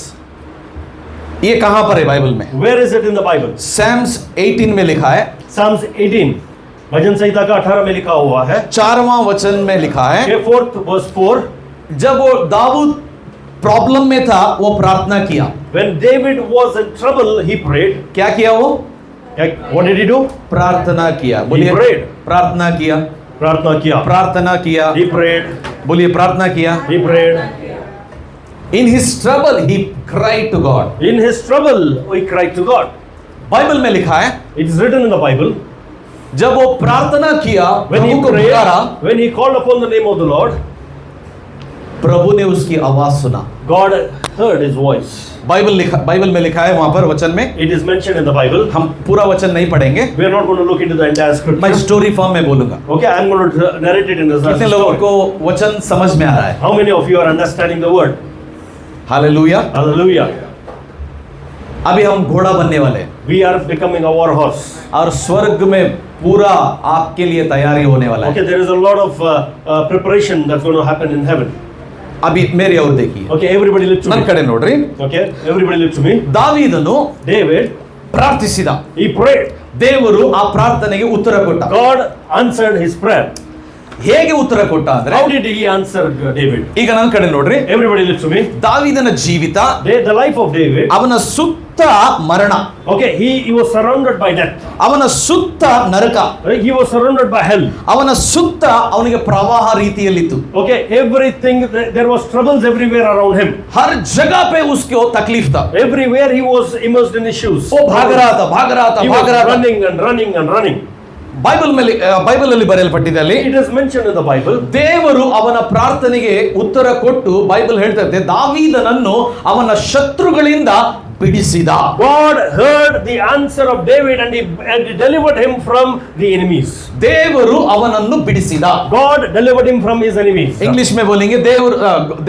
A: ये कहां पर है बाइबल में?
B: Where is it in the Bible?
A: Psalms 18 में लिखा है,
B: Psalms 18, भजन संहिता का 18 में लिखा हुआ है।
A: 4वां वचन में लिखा है,
B: Okay, 4th verse 4.
A: जब वो दाऊद प्रॉब्लम में था वो प्रार्थना किया।
B: When David was in trouble, he prayed.
A: क्या किया वो?
B: What did he do?
A: प्रार्थना किया. बोलिए
B: prayed.
A: प्रार्थना किया.
B: Prarthana kiya.
A: प्रार्थना किया.
B: He prayed.
A: बोलिए प्रार्थना किया.
B: He prayed.
A: In his trouble he cried to God.
B: In his trouble, he cried to God.
A: Bible में लिखा है
B: It is written in the Bible.
A: जब वो प्रार्थना किया,
B: When he
A: प्रभु को
B: prayed,
A: पुकारा,
B: when he called upon the name of the Lord,
A: प्रभु ने उसकी आवाज सुना.
B: God heard his voice.
A: Bible में लिखा है, वहां पर वचन में.
B: It is mentioned in the Bible.
A: हम पूरा वचन नहीं पढ़ेंगे,
B: We are not going to look into the entire
A: मैं
B: scripture.
A: स्टोरी फॉर्म में बोलूंगा.
B: Okay, I am going to narrate it in this
A: कितने लोगों
B: story.
A: को वचन समझ में आ रहा है?
B: How many of you are understanding the word?
A: Hallelujah.
B: Hallelujah.
A: अभी हम घोड़ा बनने वाले हैं
B: We are becoming a war horse.
A: और स्वर्ग में पूरा आपके लिए तैयारी होने वाला है.
B: Okay, there is a lot of preparation that's going to happen in heaven.
A: अभी मेरे और देखिए.
B: Okay, everybody look to
A: ನನ್ನ
B: me.
A: ಕಡೆ ನೋಡ್ರಿ.
B: Okay, everybody look to me.
A: ದಾವೀದನು
B: David,
A: ಪ್ರಾರ್ಥಿಸಿದ.
B: he prayed.
A: ದೇವರು ಆ ಪ್ರಾರ್ಥನೆಗೆ ಉತ್ತರ ಕೊಟ್ಟ.
B: God answered his prayer.
A: ಹೇಗೆ ಉತ್ತರ ಕೊಟ್ಟ ಅಂದ್ರೆ,
B: How did he answer David?
A: ಈಗ ನನ್ನ ಕಡೆ ನೋಡ್ರಿ.
B: Everybody look to me.
A: ದಾವೀದನ ಜೀವಿತ,
B: The life of David.
A: ಅವನ ಸುತ್ತ ಮರಣ,
B: Okay, he was surrounded by death.
A: ಅವನ ಸುತ್ತ ನರಕ,
B: He was surrounded by hell.
A: ಅವನ ಸುತ್ತ ಅವನಿಗೆ ಪ್ರವಾಹ ರೀತಿಯಲ್ಲಿತ್ತು.
B: Okay, everything, there was troubles everywhere around him.
A: हर जगह पे उसको तकलीफ था.
B: Everywhere he was immersed in issues.
A: वो भाग रहा था, भाग रहा था,
B: He
A: भाग
B: was
A: रहा था.
B: running and running and running.
A: Bible ಅಲ್ಲಿ ಬರೆಯಲ್ಪಟ್ಟಿದೆ ಅಲ್ಲಿ,
B: It is mentioned in the Bible.
A: ದೇವರು ಅವನ ಪ್ರಾರ್ಥನೆಗೆ ಉತ್ತರ ಕೊಟ್ಟು ಬೈಬಲ್ ಹೇಳ್ತಾ ಇದೆ, ದಾವೀದನನ್ನು ಅವನ ಶತ್ರುಗಳಿಂದ ಬಿಡಿಸಿದ.
B: God heard the answer of David and he delivered him from the enemies.
A: ದೇವರು ಅವನನ್ನು ಬಿಡಿಸಿದ.
B: God delivered him from his enemies.
A: English में बोलेंगे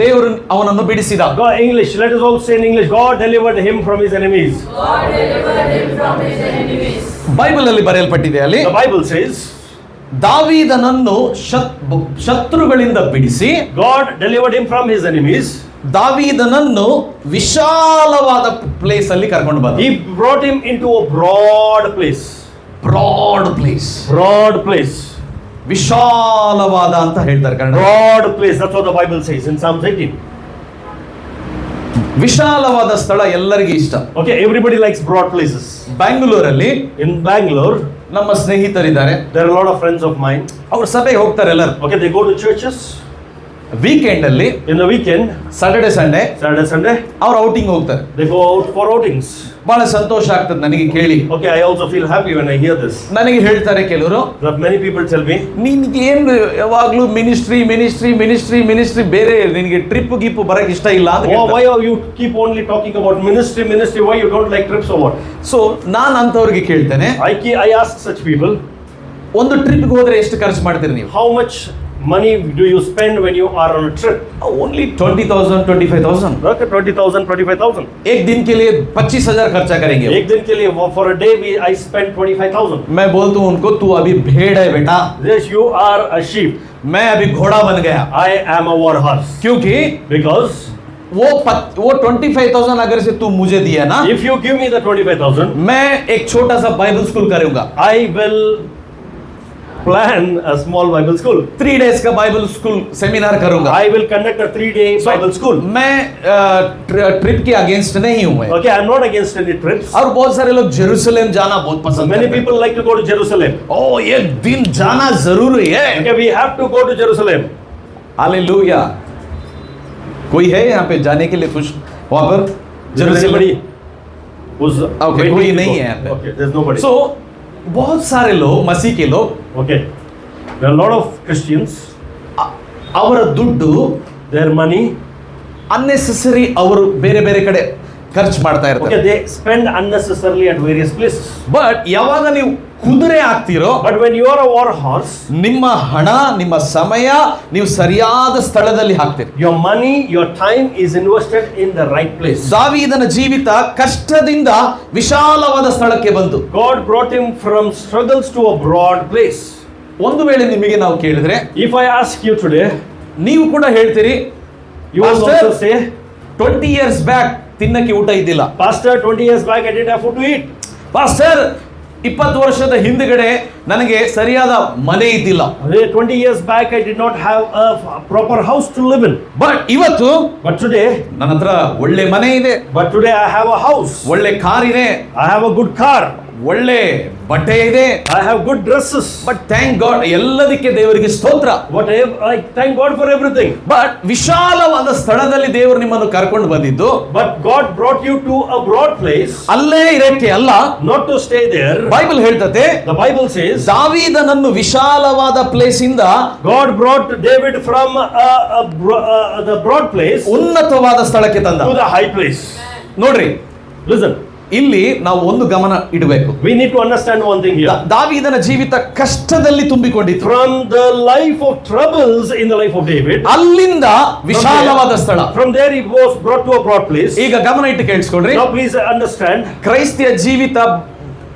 A: ದೇವರು ಅವನನ್ನು ಬಿಡಿಸಿದ.
B: God, English, let us all say in English, God delivered him from his enemies.
C: God delivered him from his enemies.
A: Bible ಅಲ್ಲಿ ಬರೆಯಲ್ಪಟ್ಟಿದೆ ಅಲ್ಲಿ,
B: The Bible says,
A: ದಾವೀದನನ್ನು ಶತ್ರುಗಳಿಂದ ಬಿಡಿಸಿ,
B: God delivered him from his enemies.
A: ದಾವೀದನನ್ನು ವಿಶಾಲವಾದ ಪ್ಲೇಸ್ ಅಲ್ಲಿ ಕರ್ಕೊಂಡು ಬಂದ.
B: He brought him into a broad place.
A: Broad place,
B: Broad place.
A: ವಿಶಾಲವಾದ ಅಂತ ಹೇಳ್ತಾರೆ Kannada.
B: Broad place. That's what the Bible says in Psalm 18.
A: ವಿಶಾಲವಾದ ಸ್ಥಳ ಎಲ್ಲರಿಗೂ ಇಷ್ಟ.
B: Okay, everybody likes broad places.
A: ಬ್ಯಾಂಗ್ಳೂರಲ್ಲಿ
B: In Bangalore,
A: ನಮ್ಮ ಸ್ನೇಹಿತರಿದ್ದಾರೆ,
B: there are a lot of friends of mine.
A: ಅವ್ರ ಸಭೆಗೆ ಹೋಗ್ತಾರೆ ಎಲ್ಲರೂ.
B: Okay, they go to churches.
A: Weekend ಅಲ್ಲಿ,
B: In the weekend,
A: Saturday Sunday
B: Saturday, Sunday,
A: ಅವ್ರು ಔಟಿಂಗ್ ಹೋಗ್ತಾರೆ.
B: they go out for outings.
A: ಬಹಳ ಸಂತೋಷ ಆಗ್ತದೆ ನನಗೆ ಕೇಳಿ.
B: Okay, I also feel happy when I hear this.
A: ನನಗೆ ಹೇಳ್ತಾರೆ ಕೆಲವರು,
B: That many people tell me,
A: ನಿನ್ಗೆ ಏನು ಯಾವಾಗ್ಲೂ ಮಿನಿಸ್ಟ್ರಿ ಬೇರೆ ನಿನಗೆ ಟ್ರಿಪ್ ಗಿಪ್ ಬರಕ್ ಇಷ್ಟ ಇಲ್ಲ ಅಂತ
B: oh,
A: ಹೇಳ್ತಾರೆ.
B: why are you keep only talking about ministry? Why you don't like trips or what?
A: So ನಾನು ಅಂತವ್ರಿಗೆ ಕೇಳ್ತೇನೆ,
B: I ask such people,
A: ಒಂದು ಟ್ರಿಪ್ಗೆ ಹೋದ್ರೆ ಎಷ್ಟು ಖರ್ಚು ಮಾಡ್ತೀರಿ ನೀವು?
B: how much money do you spend when you are on a trip?
A: Only 20,000 25,000.
B: Okay, 20,000, 25,000.
A: एक दिन के लिए 25,000 खर्चा करेंगे.
B: एक दिन के लिए for a day I spend 25,000.
A: मैं बोलता हूँ उनको, तू अभी भेड़ है बेटा,
B: Yes, you are a sheep.
A: मैं अभी घोड़ा बन गया.
B: I am a war horse.
A: क्योंकि
B: Because
A: वो 25,000 अगर से तू मुझे दिया ना,
B: if you give me the 25,000,
A: मैं एक छोटा सा बाइबल स्कूल करूंगा.
B: I will plan a small Bible school.
A: 3 days का बाइबल स्कूल सेमिनार करूंगा.
B: I will conduct a 3-day Bible school.
A: मैं ट्रिप के अगेंस्ट नहीं हूं मैं.
B: Okay, I am not against any trips.
A: और बहुत सारे लोग जेरूसलम जाना बहुत पसंद
B: Many
A: करते हैं.
B: people like to go to Jerusalem.
A: ओ एक दिन जाना जरूरी है.
B: Okay, we have to go to Jerusalem.
A: Hallelujah. कोई है यहाँ पे जाने के लिए खुश वहां पर Jerusalem?
B: Anybody who's
A: Okay,
B: waiting
A: कोई
B: to
A: नहीं
B: go?
A: है यहाँ पे.
B: Okay, there's nobody.
A: So बहुत सारे लोग, मसीह के लोग,
B: Okay, there are a lot of Christians.
A: ಅವರ ದುಡ್ಡು
B: Their money,
A: ಅನ್ನೆಸೆಸರಿ ಅವರು ಬೇರೆ ಬೇರೆ ಕಡೆ ಖರ್ಚು ಮಾಡ್ತಾ
B: okay,
A: ಇರ್ತಾರೆ.
B: they spend unnecessarily at various places.
A: But ಯಾವಾಗ ನೀವು ಕುದುರೆ ಆಗ್ತೀರೋ,
B: But when you are a war horse,
A: ನಿಮ್ಮ ಹಣ, ನಿಮ್ಮ ಸಮಯ ನೀವು ಸರಿಯಾದ ಸ್ಥಳದಲ್ಲಿ ಹಾಕ್ತೀರಿ.
B: your money, your time is invested in the right place.
A: ದಾವೀದನ ಜೀವಿತ ಕಷ್ಟದಿಂದ ವಿಶಾಲವಾದ ಸ್ಥಳಕ್ಕೆ ಬಂತು.
B: God brought him from struggles to a broad place.
A: ಒಂದು ವೇಳೆ ನಿಮಗೆ ನಾವು ಕೇಳಿದ್ರೆ,
B: If I ask you today,
A: ನೀವು ಕೂಡ ಹೇಳ್ತೀರಿ,
B: you will
A: Pastor,
B: also say,
A: 20 years back ತಿನ್ನಕ್ಕೆ ಊಟ ಇದ್ದಿಲ್ಲ.
B: Pastor, 20 years back I didn't have food to eat.
A: Pastor 20 ವರ್ಷದ ಹಿಂದ್ಗಡೆ ನನಗೆ ಸರಿಯಾದ ಮನೆ ಇದ್ದಿಲ್ಲ.
B: 20 years back I did not have a proper house to live in.
A: But ಇವತ್ತು
B: But today,
A: ನನ್ನ ಹತ್ರ ಒಳ್ಳೆ ಮನೆ ಇದೆ,
B: I have a house.
A: ಒಳ್ಳೆ ಕಾರ್ ಇದೆ,
B: I have a good car.
A: ಒಳ್ಳೆ ಬಟ್ಟೆ ಇದೆ,
B: I have good dresses.
A: But thank God, ಎಲ್ಲದಕ್ಕೆ ದೇವರಿಗೆ ಸ್ತೋತ್ರ.
B: Whatever, I thank God for everything.
A: But ವಿಶಾಲವಾದ ಸ್ಥಳದಲ್ಲಿ ದೇವರು ನಿಮ್ಮನ್ನು ಕರ್ಕೊಂಡು ಬಂದಿದ್ದು
B: But God brought you to a broad place,
A: ಅಲ್ಲೇ ಇರಕ್ಕೆ ಅಲ್ಲ.
B: not to stay there.
A: Bible ಹೇಳ್ತದೆ,
B: The Bible says
A: ದಾವೀದನನ್ನು ವಿಶಾಲವಾದ ಪ್ಲೇಸ್ ಇಂದ
B: God brought David from the broad place
A: ಉನ್ನತವಾದ ಸ್ಥಳಕ್ಕೆ ತಂದ.
B: to the high place.
A: ನೋಡ್ರಿ,
B: Listen,
A: ಇಲ್ಲಿ ನಾವು ಒಂದು ಗಮನ ಇಡಬೇಕು.
B: we need to understand one thing here.
A: ದಾವೀದನ ಜೀವಿತ ಕಷ್ಟದಲ್ಲಿ ತುಂಬಿಕೊಂಡಿತ್ತು.
B: From the life of troubles in the life of David,
A: ಅಲ್ಲಿಂದ ವಿಶಾಲವಾದ ಸ್ಥಳ.
B: from there he was brought to a broad place.
A: ಈಗ ಗಮನ ಇಟ್ಟು ಕೇಳಿಸ್ಕೊಳ್ರಿ.
B: Now please understand.
A: ಕ್ರೈಸ್ತಿಯ ಜೀವಿತ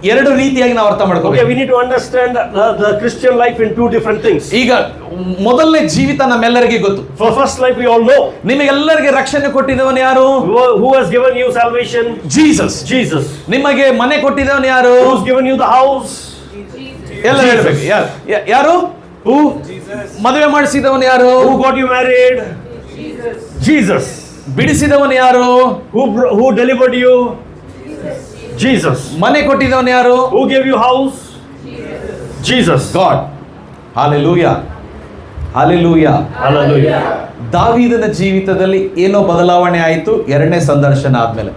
A: ಎರಡು ರೀತಿಯಾಗಿ ನಾವು ಅರ್ಥ
B: Okay,
A: ಮಾಡ್ಕೋಬೇಕು.
B: we need to understand the Christian life in two different things.
A: ಈಗ ಮೊದಲನೇ ಜೀವಿತ ನಮ್ಮೆಲ್ಲರಿಗೆ ಗೊತ್ತು.
B: For first life we all know.
A: ನಿಮಗೆಲ್ಲರಿಗೆ ರಕ್ಷಣೆ ಕೊಟ್ಟಿದ್ದವನು ಯಾರು?
B: Who has given you salvation?
A: Jesus.
B: Jesus.
A: ನಿಮಗೆ ಮನೆ ಕೊಟ್ಟಿದ್ದವನು ಯಾರು?
B: Who's given you the house?
A: ಎಲ್ಲ ಹೇಳ್ಬೇಕು. ಯಾರು?
B: Who?
A: ಮದುವೆ ಮಾಡಿಸಿದವನು ಯಾರು?
B: Who got you married? Jesus.
A: ಬಿಡಿಸಿದವನು ಯಾರು?
B: Who delivered you? Jesus.
A: ಮನೆ ಕೊಟ್ಟಿದವನು ಯಾರು?
B: Who gave you house? Jesus.
A: God. Hallelujah, hallelujah.
B: Hallelujah.
A: ದಾವೀದನ ಜೀವಿತದಲ್ಲಿ ಏನೋ ಬದಲಾವಣೆ ಆಯಿತು ಎರಡನೇ ಸಂದರ್ಶನ ಆದ್ಮೇಲೆ.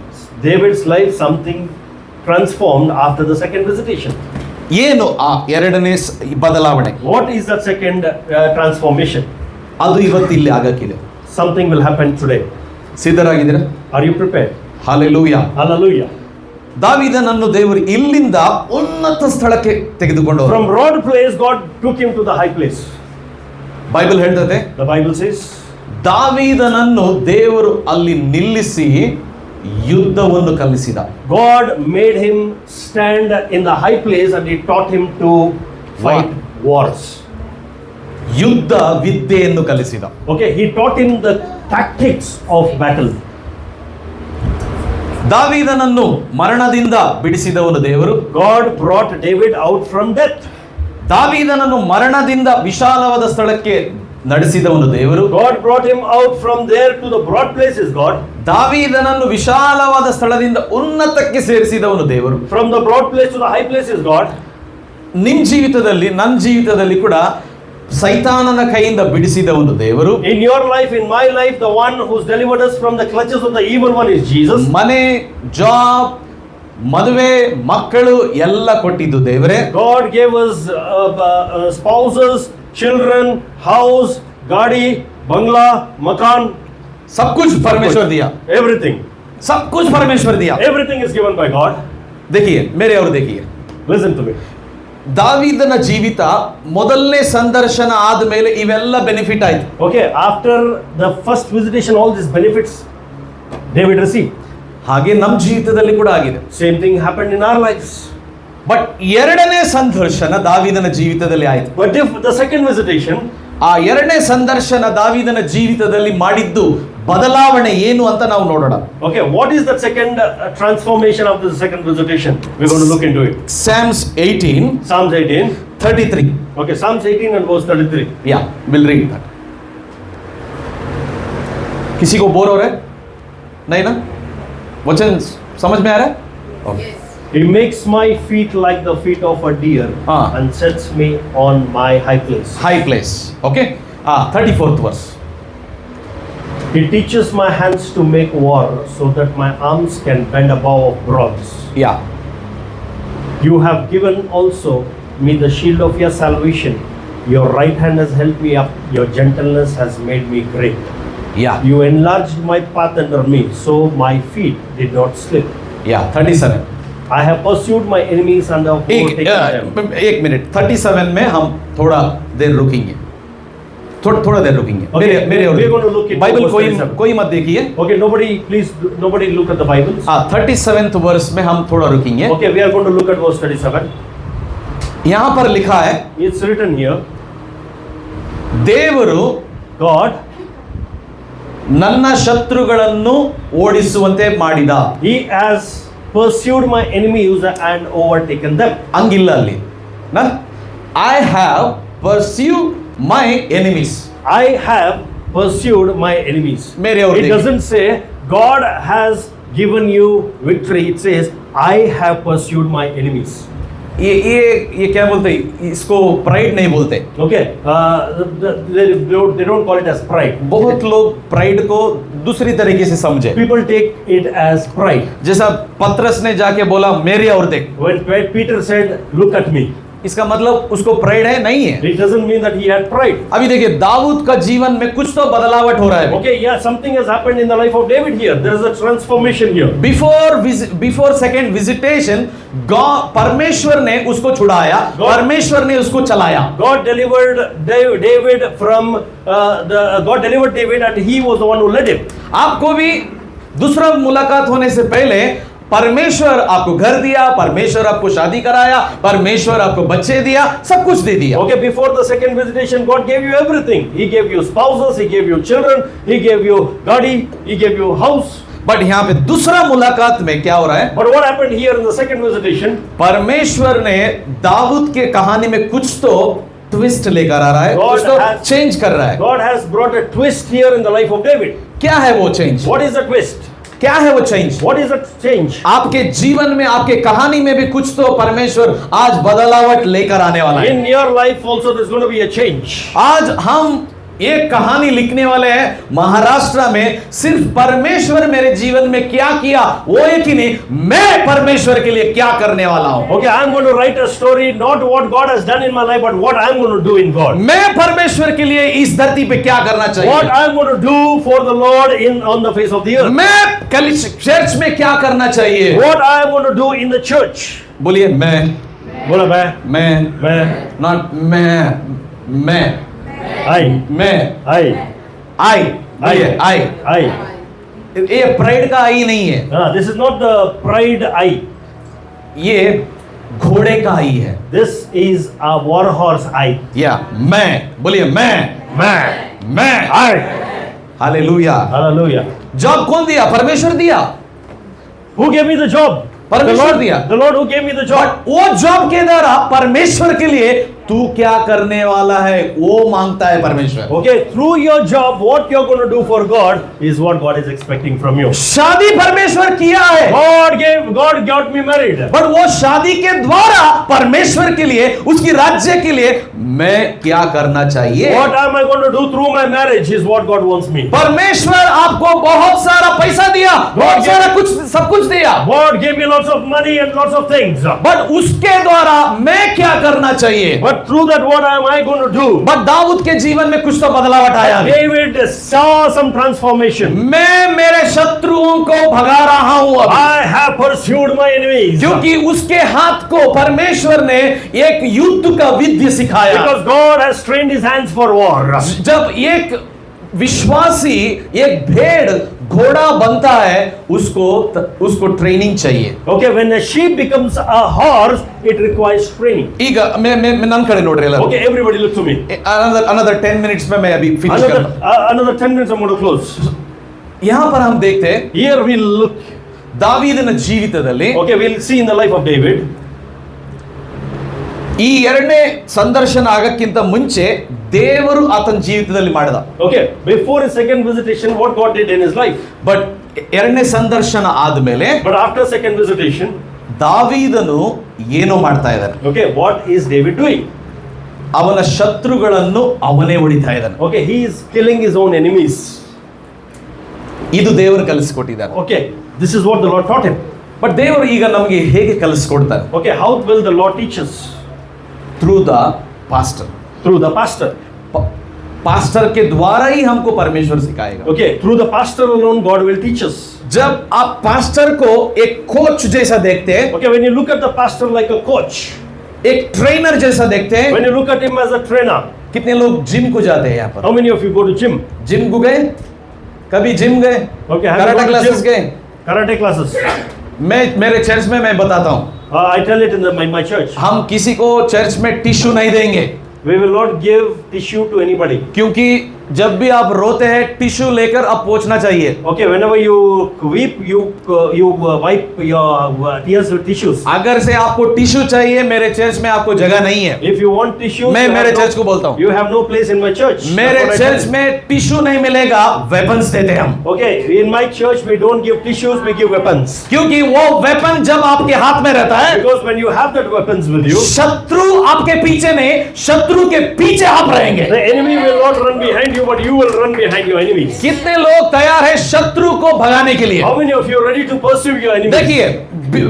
B: David's life something transformed after the second visitation.
A: ಏನು ಆ ಎರಡನೇ ಬದಲಾವಣೆ?
B: What is that second transformation?
A: ಅದು ಇವತ್ತು ಇಲ್ಲಿ ಆಗಕ್ಕಿದೆ.
B: Something will happen today.
A: ಸಿದ್ಧರಾಗಿದ್ದೀರಾ?
B: Are you prepared?
A: Hallelujah.
B: Hallelujah.
A: ದಾವೀದನನ್ನು ದೇವರು ಇಲ್ಲಿಂದ ಉನ್ನತ ಸ್ಥಳಕ್ಕೆ ತೆಗೆದುಕೊಂಡು
B: From broad place God took him to the high place.
A: Bible ಹೇಳ್ತದೆ,
B: The Bible says
A: ದಾವೀದನನ್ನು ದೇವರು ಅಲ್ಲಿ ನಿಲ್ಲಿಸಿ ಯುದ್ಧವನ್ನು ಕಲಿಸಿದ.
B: God made him stand in the high place and he taught him to fight wars.
A: ಯುದ್ಧ ವಿದ್ಯೆಯನ್ನು ಕಲಿಸಿದ.
B: Okay, he taught him the tactics of battle.
A: ದಾವೀದನನ್ನು ಮರಣದಿಂದ ಬಿಡಿಸಿದವನು ದೇವರು.
B: God brought David out from death.
A: ದಾವೀದನನ್ನು ಮರಣದಿಂದ ವಿಶಾಲವಾದ ಸ್ಥಳಕ್ಕೆ ನಡೆಸಿದವನು ದೇವರು.
B: God brought him out from there to the broad places, God.
A: ದಾವೀದನನ್ನು ವಿಶಾಲವಾದ ಸ್ಥಳದಿಂದ ಉನ್ನತಕ್ಕೆ ಸೇರಿಸಿದವನು ದೇವರು.
B: From the broad place to the high places, God.
A: ನಿಮ್ ಜೀವಿತದಲ್ಲಿ, ನನ್ನ ಜೀವಿತದಲ್ಲಿ ಕೂಡ ಸೈತಾನನ ಕೈಯಿಂದ ಬಿಡಿಸಿದವನು ದೇವರು.
B: In your life, in my life, the one who's delivered us from the clutches of the evil one is Jesus.
A: ಮನೆ, ಜಾಬ್, ಮದುವೆ, ಮಕ್ಕಳು ಎಲ್ಲ ಕೊಟ್ಟಿದ್ದು ದೇವರೇ.
B: God gave us spouses, children, house, gadi, bangla, makan.
A: सब कुछ परमेश्वर दिया.
B: Everything.
A: सब कुछ परमेश्वर दिया.
B: Everything is given by God.
A: देखिए मेरे और देखिए,
B: Listen to me.
A: ದಾವೀದನ ಜೀವಿತ ಮೊದಲನೇ ಸಂದರ್ಶನ ಆದ್ಮೇಲೆ ಇವೆಲ್ಲ ಬೆನಿಫಿಟ್ ಆಯ್ತು.
B: Okay, after the first visitation, all these benefits David received.
A: ಹಾಗೆ ನಮ್ಮ ಜೀವಿತದಲ್ಲಿ ಕೂಡ ಆಗಿದೆ.
B: Same thing happened in our lives.
A: But ಎರಡನೇ ಸಂದರ್ಶನ ದಾವೀದನ ಜೀವಿತದಲ್ಲಿ ಆಯ್ತು.
B: But if the second visitation,
A: ಆ ಎರಡನೇ ಸಂದರ್ಶನ ದಾವೀದನ ಜೀವಿತದಲ್ಲಿ ಮಾಡಿದ್ದು ಬದಲಾವಣೆ ಏನು ಅಂತ ನಾವು ನೋಡೋಣ.
B: okay, what is the second transformation of the second visitation? We're going to look into it.
A: Psalms 18
B: Psalms 18.
A: 33.
B: Okay, Psalms 18 and verse 33.
A: Yeah, we'll read that. किसी को बोर हो रहा है? नहीं ना? वचन समझ में आ रहा है? Okay.
B: He makes my feet like the feet of a deer and sets me on my high place.
A: High place. Okay? 34th verse.
B: He teaches my hands to make war so that my arms can bend a bow of bronze.
A: Yeah.
B: You have given also me the shield of your salvation. Your right hand has helped me up. Your gentleness has made me great.
A: Yeah.
B: You enlarged my path under me, so my feet did not slip.
A: Yeah. 37.
B: I have pursued my enemies and have overtaken them.
A: एक minute 37 में हम थोड़ा देर रुकेंगे. थोड़ा देर रुकेंगे.
B: Okay,
A: मेरे
B: we're going to look into
A: Bible
B: verse 37.
A: कोई मत देखिए.
B: Okay, nobody look at the Bible.
A: 37th verse में हम थोड़ा रुकेंगे.
B: Okay, we are going to look at verse 37.
A: यहाँ पर लिखा है,
B: It's written here,
A: ದೇವರು
B: God,
A: ನನ್ನ ಶತ್ರುಗಳನ್ನು ಓಡಿಸುವಂತೆ ಮಾಡಿದ.
B: He has pursued my enemies and overtaken them.
A: ಹಂಗಿಲ್ಲ ಅಲ್ಲಿ. I have pursued my enemies.
B: I have pursued my enemies.
A: मेरे और
B: It
A: देखिए.
B: doesn't say God has given you victory, it says, I have pursued my enemies.
A: ये क्या बोलते हैं, इसको प्राइड नहीं बोलते.
B: Okay, they don't call it as pride.
A: बहुत लोग प्राइड को दूसरी तरीके से समझे.
B: People take it as pride.
A: जैसा पतरस ने जाके बोला मेरी और देख.
B: When Peter said, look at me,
A: इसका मतलब उसको प्राइड है? नहीं है.
B: it doesn't mean that he had pride.
A: अभी देखिए दाऊद का जीवन में कुछ तो बदलावट हो रहा है.
B: Okay, yeah, something has happened in the life of David here. There is a transformation here.
A: Before second visitation परमेश्वर ने उसको छुड़ाया, परमेश्वर ने उसको चलाया.
B: God delivered David from God delivered David, and he was the one who led him.
A: आपको भी दूसरा मुलाकात होने से पहले परमेश्वर आपको घर दिया, परमेश्वर आपको शादी कराया, परमेश्वर आपको बच्चे दिया, सब कुछ दे दिया.
B: Okay, before the second visitation, God gave you everything. He gave you spouses, He gave you children, He gave you gadi, He gave you house.
A: But यहाँ पे दूसरा मुलाकात में क्या हो रहा है?
B: But what happened here in the second visitation?
A: परमेश्वर ने दाऊद के कहानी में कुछ तो ट्विस्ट लेकर आ रहा है,
B: God
A: कुछ तो
B: has-
A: चेंज कर रहा है.
B: God has brought a twist here in the life of David.
A: क्या है वो change?
B: What is the twist?
A: क्या है वो change?
B: What is the change?
A: आपके जीवन में, आपके कहानी में भी कुछ तो परमेश्वर आज बदलावट लेकर आने वाला है.
B: In your life also there's going to be a change.
A: आज हम एक कहानी लिखने वाले हैं महाराष्ट्र में. सिर्फ परमेश्वर मेरे जीवन में क्या किया वो एक ही नहीं, मैं परमेश्वर के लिए क्या करने वाला हूं.
B: Okay, I'm going to write a story, not what God has done in my life, but what I'm going to do in God.
A: मैं परमेश्वर के लिए इस धरती पे क्या करना
B: What
A: चाहिए,
B: I'm going to do for the Lord on the face of the earth.
A: मैं चर्च में क्या करना चाहिए.
B: What I'm going to do in the church.
A: बोलिए मैं
B: बोला मैं
A: नॉट मैं
B: I
A: आई ये प्राइड का आई नहीं है,
B: This is not the pride I.
A: ये घोड़े का आई है.
B: This is a war horse I.
A: या मैं, बोलिए मैं
B: I.
A: हालेलुया.
B: Hallelujah.
A: जॉब कौन दिया? परमेश्वर दिया.
B: Who gave me the job? The
A: परमेश्वर
B: Lord
A: दिया.
B: The Lord who gave me the job.
A: But वो जॉब के द्वारा परमेश्वर के लिए तू क्या करने वाला है वो मांगता है परमेश्वर.
B: Okay, through your job, what you're going to do for God is what God is expecting from you.
A: शादी परमेश्वर किया है,
B: God got me married.
A: But वो शादी के द्वारा परमेश्वर के लिए, उसकी राज्य के लिए मैं क्या करना चाहिए.
B: What am I going to do through my marriage is what God wants me.
A: परमेश्वर आपको बहुत सारा पैसा दिया, बहुत सारा कुछ, सब कुछ दिया,
B: God gave me lots of money and lots of things.
A: But उसके द्वारा मैं क्या करना चाहिए.
B: But through that, what am I going to do?
A: But Daud के जीवन में कुछ तो बदलावट आया.
B: David saw some transformation.
A: मैं मेरे शत्रुओं को भगा रहा हूं अब,
B: I have pursued my enemies.
A: क्योंकि उसके हाथ को परमेश्वर ने एक युद्ध का विद्य सिखाया.
B: Because God has trained his hands for war.
A: जब एक विश्वासी, एक भेड़ घोड़ा बनता है, उसको ट्रेनिंग चाहिए.
B: Okay, when a sheep becomes a horse, it requires training.
A: ಈಗ मैं नन कड़े ನೋಡ್ರಿ ಎಲ್ಲ.
B: Okay, everybody look to me.
A: another 10 minutes में मैं अभी फिनिश करता.
B: Another 10 minutes I'm going to close.
A: यहाँ पर हम देखते हैं
B: Here we'll look.
A: ದಾವೀದನ ಜೀವಿತದಲ್ಲಿ
B: Okay, we'll see in the life of David.
A: ಈ ಎರಡನೇ ಸಂದರ್ಶನ ಆಗಕ್ಕಿಂತ ಮುಂಚೆ ದೇವರು ಆತನ ಜೀವಿತದಲ್ಲಿ ಮಾಡಿದ.
B: Okay, before his second visitation, what God did in his life.
A: But ಎರಡನೇ ಸಂದರ್ಶನ ಆದ್ಮೇಲೆ
B: But after second visitation,
A: ದಾವೀದನು ಏನೋ ಮಾಡ್ತಾ ಇದ್ದಾನೆ.
B: okay, what is David doing?
A: ಅವನ ಶತ್ರುಗಳನ್ನು ಅವನೇ ಹೊಡಿತಾ ಇದ್ದಾನೆ.
B: Okay, he is killing his own enemies.
A: ಇದು ದೇವರು ಕಲಿಸಿಕೊಟ್ಟಿದ್ದಾನೆ.
B: Okay, this is what the Lord taught him.
A: But ದೇವರು ಈಗ ನಮಗೆ ಹೇಗೆ ಕಲಿಸಿಕೊಡ್ತಾನೆ?
B: Okay, how will the Lord teach us?
A: Through the pastor.
B: Through the pastor.
A: Pastor के द्वारा ही हमको परमेश्वर सिखाएगा.
B: Okay, through the pastor alone God will teach us.
A: जब आप पास्टर को एक कोच जैसा देखते हैं,
B: Okay, when you look at the pastor like a coach,
A: एक ट्रेनर जैसा देखते हैं,
B: when you look at him as a trainer,
A: कितने लोग जिम को जाते हैं यहाँ पर?
B: how many of you go to gym?
A: Gym को गए? कभी जिम गए?
B: Okay, have you
A: karate
B: gone to
A: classes
B: gym?
A: गए?
B: Karate classes.
A: मैं मेरे चर्च में मैं बताता हूँ,
B: I tell it in my church.
A: हम किसी को चर्च में टिश्यू नहीं देंगे,
B: We will not give tissue to anybody.
A: क्योंकि जब भी आप रोते हैं टिश्यू लेकर अब पोंछना चाहिए।
B: Okay, whenever you weep, you wipe your tears with tissues.
A: अगर से आपको टिश्यू चाहिए, मेरे चर्च में आपको जगह नहीं है।
B: If you want tissues,
A: मैं
B: you
A: मेरे
B: have
A: चर्च को बोलता हूँ,
B: you have no place in my church.
A: मेरे
B: That's what I
A: church
B: tell.
A: में टिश्यू नहीं मिलेगा, वेपन्स देते हम।
B: Okay, in my church we don't give tissues, we give weapons.
A: क्योंकि वो वेपन जब आपके हाथ में रहता है,
B: Because when you have that weapons with you,
A: शत्रु आपके पीछे नहीं, शत्रु के पीछे आप रहेंगे।
B: the enemy will not run behind you, but you will run behind your enemies.
A: कितने लोग तैयार है शत्रु को भगाने के लिए?
B: How many of you are ready to pursue your enemies?
A: देखिए,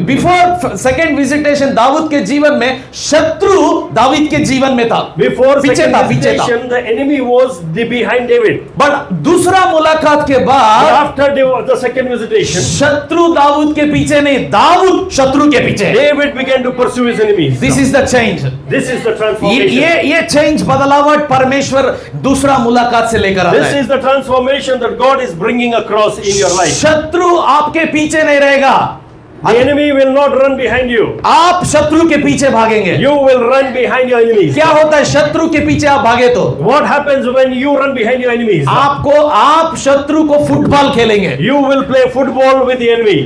A: बिफोर सेकंड विजिटेशन दाऊद के जीवन में शत्रु दाऊद के जीवन में था,
B: Before
A: पीछे
B: second
A: था, पीछे था।
B: visitation, the enemy was behind David.
A: But दूसरा मुलाकात के
B: But
A: बाद
B: after the second visitation,
A: शत्रु दाऊद के पीछे नहीं, दाऊद शत्रु के पीछे।
B: David began to pursue his enemies.
A: This is the change.
B: This is the transformation.
A: ये चेंज बदलावट परमेश्वर दूसरा मुलाकात से लेकर आता
B: This
A: है।
B: is the transformation that God is bringing across in your life.
A: शत्रु आपके पीछे नहीं रहेगा,
B: The enemy will not run behind you.
A: आप शत्रु के पीछे भागेंगे।
B: You will run behind your enemies.
A: क्या होता है शत्रु के पीछे आप भागे तो
B: What happens when you run behind your enemies?
A: आप शत्रु को फुटबॉल खेलेंगे।
B: You will play football with the enemy.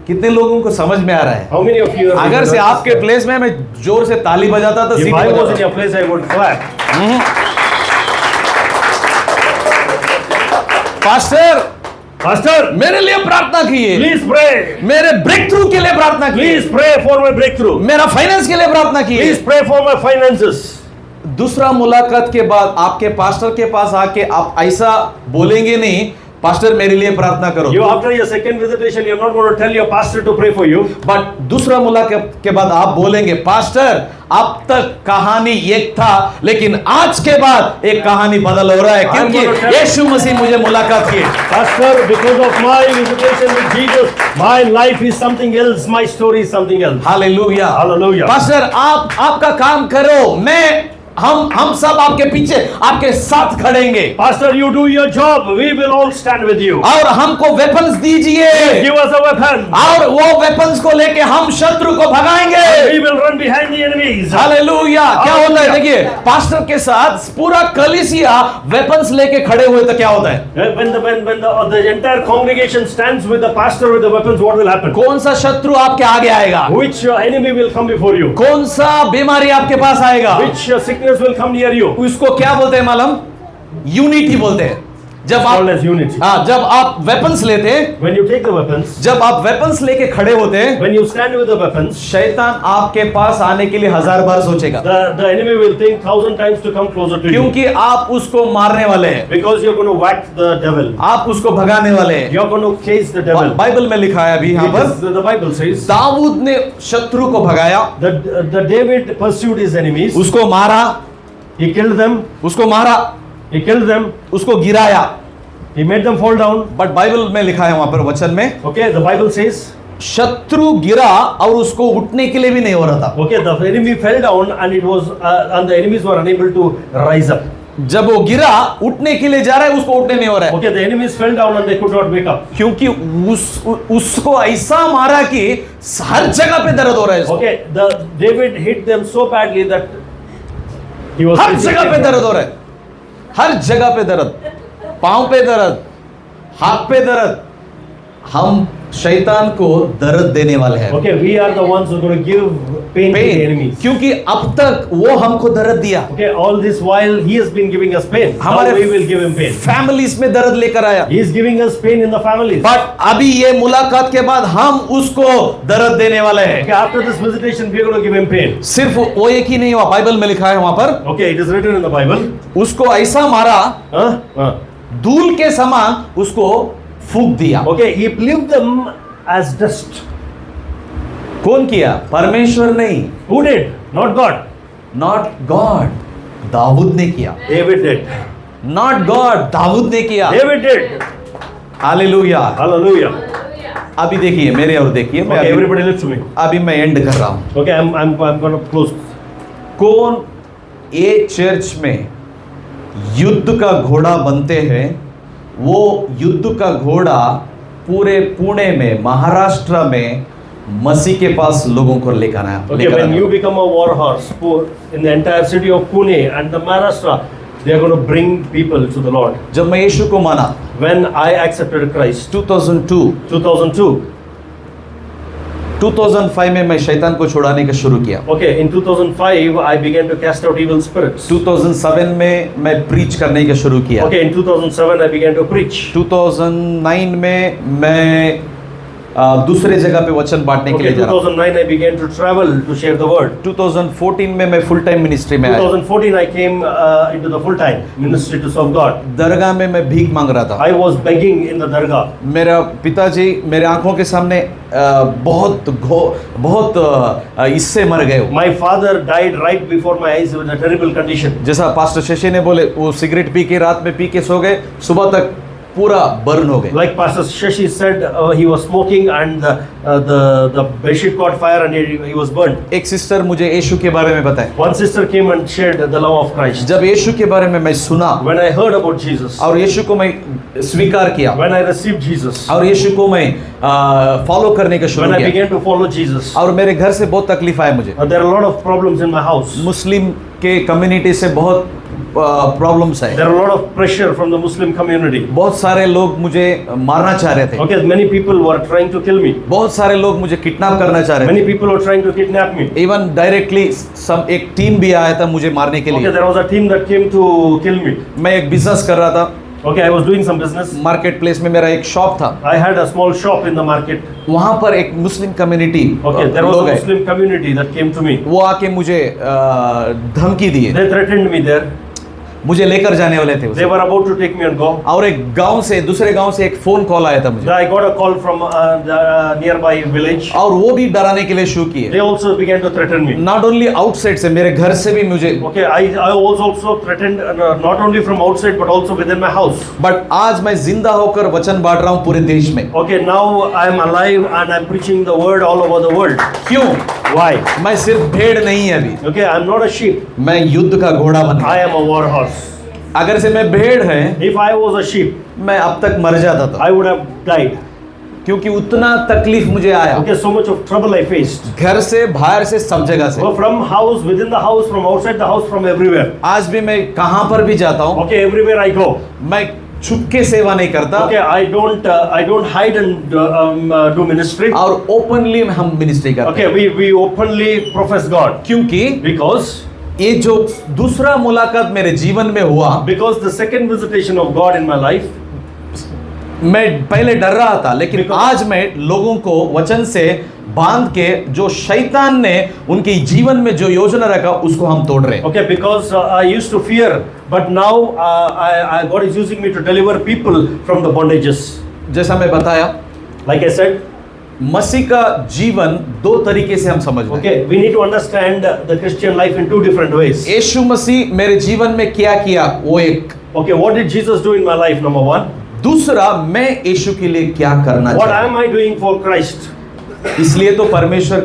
A: कितने लोगों को समझ में आ रहा है?
B: How many of you are
A: अगर से आपके प्लेस में मैं जोर से ताली बजाता तो
B: If
A: सीटी
B: I was in
A: बजाता।
B: your place, I would clap.
A: Pastor
B: Pastor,
A: मेरे लिए प्रार्थना कीजिए,
B: please pray.
A: मेरे ब्रेक थ्रू के लिए प्रार्थना कीजिए,
B: Please pray for my breakthrough.
A: मेरा फाइनेंस के लिए प्रार्थना कीजिए।
B: Please pray for my finances.
A: दूसरा मुलाकात के बाद आपके पास्टर के पास आके आप ऐसा बोलेंगे नहीं, पास्टर मेरे लिए प्रार्थना करो।
B: You after your second visitation, you're not going to tell your pastor to pray for you.
A: But दूसरा मुलाकात के बाद आप बोलेंगे, पास्टर अब तक कहानी एक था, लेकिन आज के बाद एक कहानी बदल हो रहा है, क्योंकि यीशु मसीह मुझे मुलाकात की।
B: Pastor, because of my visitation with Jesus, my life is something else, my story is something else.
A: Hallelujah,
B: Hallelujah.
A: Pastor आप आपका काम करो, मैं हम सब आपके पीछे आपके साथ खड़ेंगे,
B: Pastor, you do your job, we will all stand with you.
A: और हमको वेपन्स दीजिए,
B: Give us a weapon.
A: और वो वेपन्स को लेके हम शत्रु को भगाएंगे।
B: We will run behind the enemies.
A: Hallelujah. क्या होता है? देखिए, पास्टर के साथ पूरा कलीसिया वेपन्स लेके खड़े हुए तो क्या होता है?
B: When the entire congregation stands with the pastor with the weapons, what will happen?
A: कौन सा शत्रु आपके आगे आएगा?
B: Which enemy will come before you?
A: कौन सा बीमारी आपके पास आएगा?
B: Which sickness will come near you?
A: उसको क्या बोलते हैं मालूम? यूनिटी बोलते हैं। जब
B: Called
A: आप
B: as unity.
A: जब आप वेपन्स लेते हैं,
B: When you take the weapons,
A: जब आप वेपन्स लेके खड़े होते हैं,
B: when you stand with the weapons,
A: शैतान आपके पास आने के लिए 1000 बार सोचेगा,
B: the enemy will think 1,000 times to come closer to you.
A: क्योंकि आप उसको मारने वाले हैं,
B: Because you're going to whack the devil.
A: आप उसको भगाने वाले हैं।
B: You're going to chase the devil.
A: Bible में लिखा है अभी यहाँ
B: It
A: पर,
B: is- the Bible says
A: Dawood ने शत्रु को भगाया,
B: that the David pursued his enemies.
A: उसको मारा,
B: He killed them.
A: उसको मारा,
B: He killed them.
A: उसको गिराया।
B: He made them fall down.
A: But Bible में लिखा है वहां पर वचन में,
B: Okay, the Bible says,
A: शत्रु गिरा और उसको उठने के लिए भी नहीं हो रहा था।
B: okay, the enemy fell down and it was and the enemies were unable to rise up.
A: जब वो गिरा, उठने के लिए जा रहा है, उसको उठने नहीं हो रहा है,
B: Okay, the enemies fell down and they could not wake up.
A: क्योंकि उसको ऐसा मारा कि हर जगह पे दर्द हो रहा है उसको।
B: Okay, the David hit them so badly that he was
A: हर जगह पे दर्द हो रहा है, हर जगह पे दर्द, पांव पे दर्द, हाथ पे दर्द। हम शैतान को दर्द देने वाले हैं,
B: Okay, we are the ones who are going to give pain to the enemies.
A: क्योंकि अब तक वो हमको दर्द दिया,
B: Okay, all this while he has been giving us pain. Now
A: हमारे
B: we will give him pain.
A: Families में दर्द लेकर आया,
B: He is giving us pain in the families.
A: But अभी ये मुलाकात के बाद हम उसको दर्द देने वाले हैं।
B: Okay, after this visitation, we are going to give him pain.
A: सिर्फ वो एक ही नहीं हुआ, बाइबल में लिखा है वहां पर,
B: Okay, it is written in the Bible.
A: उसको ऐसा मारा,
B: Huh?
A: धूल के समान उसको फूंक दिया।
B: Okay, he blew them as dust.
A: कौन किया? परमेश्वर नहीं,
B: Who did? Not God.
A: Not God, Dawood ने किया।
B: David did.
A: Not God, Dawood ने किया।
B: David did.
A: हालेलुया।
B: Hallelujah.
A: अभी देखिए मेरे और देखिए, मैं
B: Okay,
A: अभी,
B: everybody listen to me.
A: अभी मैं एंड कर रहा हूं।
B: Okay, I'm going to close.
A: कौन ये चर्च में युद्ध का घोड़ा बनते हैं? वो युद्ध का घोड़ा पूरे पुणे में, महाराष्ट्र में मसीह के पास लोगों को लेकर आया।
B: Okay, when you become a war horse in the entire city of Pune and the Maharashtra, they are going to bring people to the Lord.
A: जब मैं यीशु को माना
B: When I accepted Christ,
A: 2002 2005 में मैं शैतान को छुड़ाने का शुरू किया।
B: okay, in 2005 I began to cast out evil spirits.
A: 2007 में मैं प्रीच करने का शुरू किया।
B: Okay, in 2007 I began to preach.
A: 2009 में मैं दूसरे जगह पे वचन बांटने के
B: Okay,
A: लिए जा रहा हूँ।
B: 2009 I began to travel to share the word.
A: 2014 में मैं फुल टाइम मिनिस्ट्री में आया।
B: 2014 I came into the full time ministry to serve God.
A: दरगाह में मैं भीख मांग रहा था।
B: I was begging in the dargah.
A: मेरा पिताजी मेरे आंखों के सामने बहुत इससे मर गए।
B: My father died right before my eyes with a terrible condition.
A: जैसा पास्टर शशि ने बोले, वो सिगरेट पी के रात में पी के सो गए, सुबह तक पूरा बर्न हो गए।
B: Like Pastor Shashi said, he was smoking and the bedsheet caught fire and he was burnt.
A: एक सिस्टर मुझे यीशु के बारे में बताए।
B: One sister came and shared the love of Christ.
A: जब यीशु के बारे में मैं सुना
B: When I heard about Jesus,
A: और यीशु को मैं स्वीकार किया
B: when I received Jesus,
A: और यीशु को मैं फॉलो करने का
B: when
A: शुरू
B: I
A: किया
B: began to follow Jesus,
A: और मेरे घर से बहुत तकलीफ आया मुझे।
B: there are a lot of problems in my house.
A: मुस्लिम के कम्युनिटी से बहुत प्रॉब्लम्स है।
B: There are a lot of pressure from the Muslim community.
A: बहुत सारे लोग मुझे मारना चाह रहे थे।
B: Okay, many people were trying to kill me.
A: बहुत सारे लोग मुझे किडनैप करना चाह रहे थे।
B: Many people were trying to kidnap me.
A: Even directly एक टीम भी आया था मुझे मारने के
B: Okay,
A: लिए।
B: there was a team that came to kill me.
A: मैं एक बिजनेस कर रहा था,
B: Okay, I was doing some business.
A: Market place में मेरा एक शॉप था।
B: I had a small shop in the market.
A: वहाँ पर एक Muslim community
B: Okay, there was
A: लोग
B: a
A: हैं।
B: Muslim community that came to me.
A: वो आके मुझे धमकी दिए,
B: They threatened me there.
A: मुझे लेकर जाने वाले थे
B: They
A: उसे।
B: were about to take me and go.
A: और एक गांव से दूसरे गांव से एक फोन कॉल आया था मुझे
B: I got a call from the nearby village.
A: और वो भी डराने के लिए शुरू किए।
B: They also began to threaten me.
A: Not only outside से, मेरे घर से भी मुझे।
B: Okay, I was also threatened not only from outside but also within my house.
A: But आज मैं जिंदा होकर वचन बांट रहा हूँ पूरे देश में।
B: Okay, now I am alive and I am preaching the word all over the world.
A: क्यों?
B: Why?
A: मैं सिर्फ भेड़ नहीं है अभी,
B: Okay, I am not a sheep.
A: मैं युद्ध का घोड़ा बन
B: I
A: गया।
B: am a war horse.
A: अगर से मैं भेड़ है,
B: If I was a sheep,
A: मैं अब तक मर जाता था,
B: I would have died.
A: क्योंकि उतना तकलीफ मुझे आया।
B: Okay, so much of trouble I faced.
A: घर से, बाहर से, सब जगह से।
B: So from house, within the house, from outside the house, from everywhere.
A: आज भी मैं कहाँ पर भी जाता हूँ,
B: Okay, everywhere I go.
A: मैं छुप के सेवा नहीं करता
B: Okay, I don't hide and do ministry.
A: और ओपनली हम मिनिस्ट्री करते
B: Okay,
A: हैं।
B: we openly profess God
A: क्योंकि
B: because
A: ये जो दूसरा मुलाकात मेरे जीवन में हुआ,
B: the second visitation of God in my life.
A: मैं पहले डर रहा था, लेकिन
B: Because-
A: आज मैं लोगों को वचन से बांध के जो शैतान ने उनके जीवन में जो योजना रखा उसको हम तोड़ रहे हैं।
B: Okay, because I used to fear, but now God is using me to deliver people from the bondages.
A: जैसा मैं बताया,
B: Like I said,
A: मसीह का जीवन दो तरीके से हम समझ रहे हैं।
B: okay, we need to understand the Christian life in two different ways.
A: यीशु मसीह मेरे जीवन में क्या किया वो एक,
B: Okay, what did Jesus do in my life? Number one.
A: दूसरा मैं यीशु के लिए क्या करना
B: What
A: चाहता
B: am I doing for Christ?
A: हूं। इसलिए तो परमेश्वर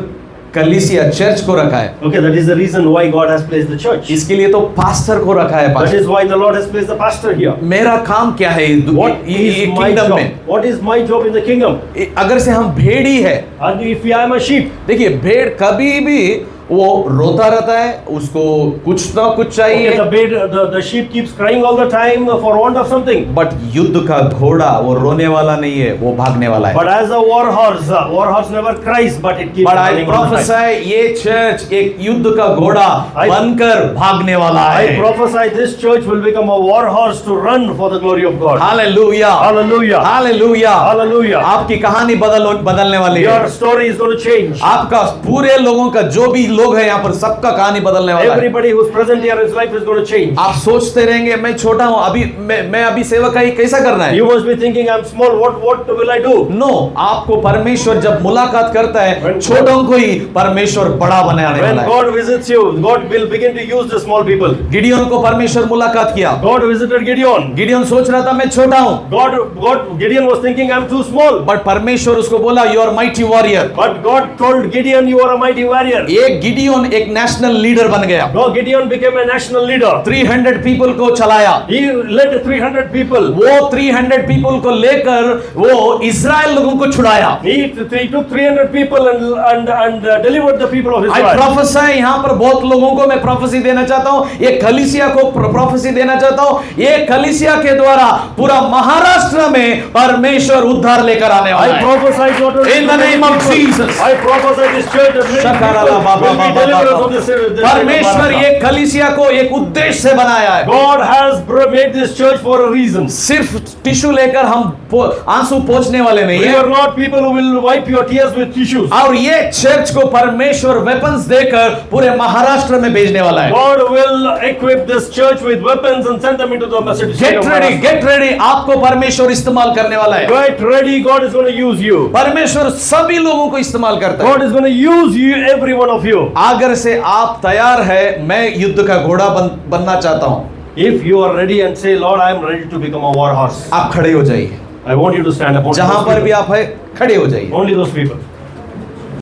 A: कलीसिया चर्च को रखा है,
B: Okay, that is the reason why God has placed the church.
A: इसके लिए तो पास्टर को रखा है।
B: That
A: pastor,
B: is why the Lord has placed the pastor here.
A: मेरा काम क्या है
B: What is my
A: kingdom
B: job?
A: में?
B: What is my job in the kingdom?
A: अगर से हम भेड़ी है,
B: And if I am a sheep,
A: देखिए भेड़ कभी भी वो रोता रहता है, उसको कुछ ना कुछ
B: okay,
A: चाहिए,
B: the sheep keeps crying all the time for want of something.
A: But युद्ध का घोड़ा वो रोने वाला नहीं है, वो भागने वाला है।
B: But as a war horse never cries, but it keeps
A: But I
B: running all the time.
A: prophesy ये चर्च एक युद्ध का घोड़ा
B: I-
A: बनकर भागने वाला
B: I
A: है।
B: prophesy this church will become a war horse to run for the glory of God.
A: Hallelujah,
B: Hallelujah.
A: Hallelujah,
B: Hallelujah.
A: आपकी कहानी बदलने वाली है।
B: Your story is going to change.
A: आपका पूरे लोगों का जो भी लोग हैं यहाँ पर सबका कहानी बदलने वाला है।
B: Everybody who's present here, his life is going to change.
A: आप सोचते रहेंगे मैं छोटा हूँ, अभी मैं अभी सेवकाई कैसा करना है?
B: You must be thinking, I'm small. What will I do?
A: No, आपको परमेश्वर जब मुलाकात करता है,
B: When-
A: छोटों को ही परमेश्वर बड़ा बनाने
B: When
A: वाला है।
B: God visits you, God will begin to use the small people.
A: Gideon को परमेश्वर मुलाकात किया।
B: God visited Gideon.
A: गिडियोन सोच रहा था मैं छोटा हूँ,
B: Gideon was thinking, I'm too small.
A: But परमेश्वर उसको बोला you are mighty warrior.
B: But God told Gideon, you are a mighty warrior.
A: एक गिडियोन एक नेशनल लीडर बन गया।
B: Now Gideon became a national leader.
A: 300 people को चलाया।
B: He led 300 people.
A: वो 300 पीपल को लेकर वो इजराइल लोगों को छुड़ाया।
B: He took 300 people and delivered the people of
A: I
B: Israel.
A: prophesy, यहाँ पर बहुत लोगों को मैं प्रोफेसी देना चाहता हूँ, ये कलीसिया को प्रोफेसी देना चाहता हूँ। ये कलीसिया के द्वारा पूरा महाराष्ट्र में परमेश्वर उद्धार लेकर आने वाला
B: I
A: है।
B: prophesy not only
A: In the name of Jesus.
B: I prophesy this church that many people will be deliverers of this
A: परमेश्वर ये कलीसिया को एक उद्देश्य से बनाया है।
B: God has made this church for a reason.
A: सिर्फ टिश्यू लेकर हम आंसू पोंछने वाले नहीं
B: We
A: है।
B: are not people who will wipe your tears with tissues.
A: और ये चर्च को परमेश्वर वेपन्स देकर पूरे महाराष्ट्र में भेजने वाला है।
B: God will equip this church with weapons and send them into the city.
A: Get ready, आपको परमेश्वर इस्तेमाल करने वाला है।
B: Get ready, God is going to use you.
A: परमेश्वर सभी लोगों को इस्तेमाल करता है।
B: God is going to use you, every one of you.
A: अगर से आप तैयार है, मैं युद्ध का घोड़ा बनना चाहता हूँ।
B: If you are ready and say, Lord, I am ready to become a war horse.
A: आप खड़े हो जाइए।
B: I want you to stand up.
A: जहां पर भी आप है, खड़े हो जाइए।
B: Only those people.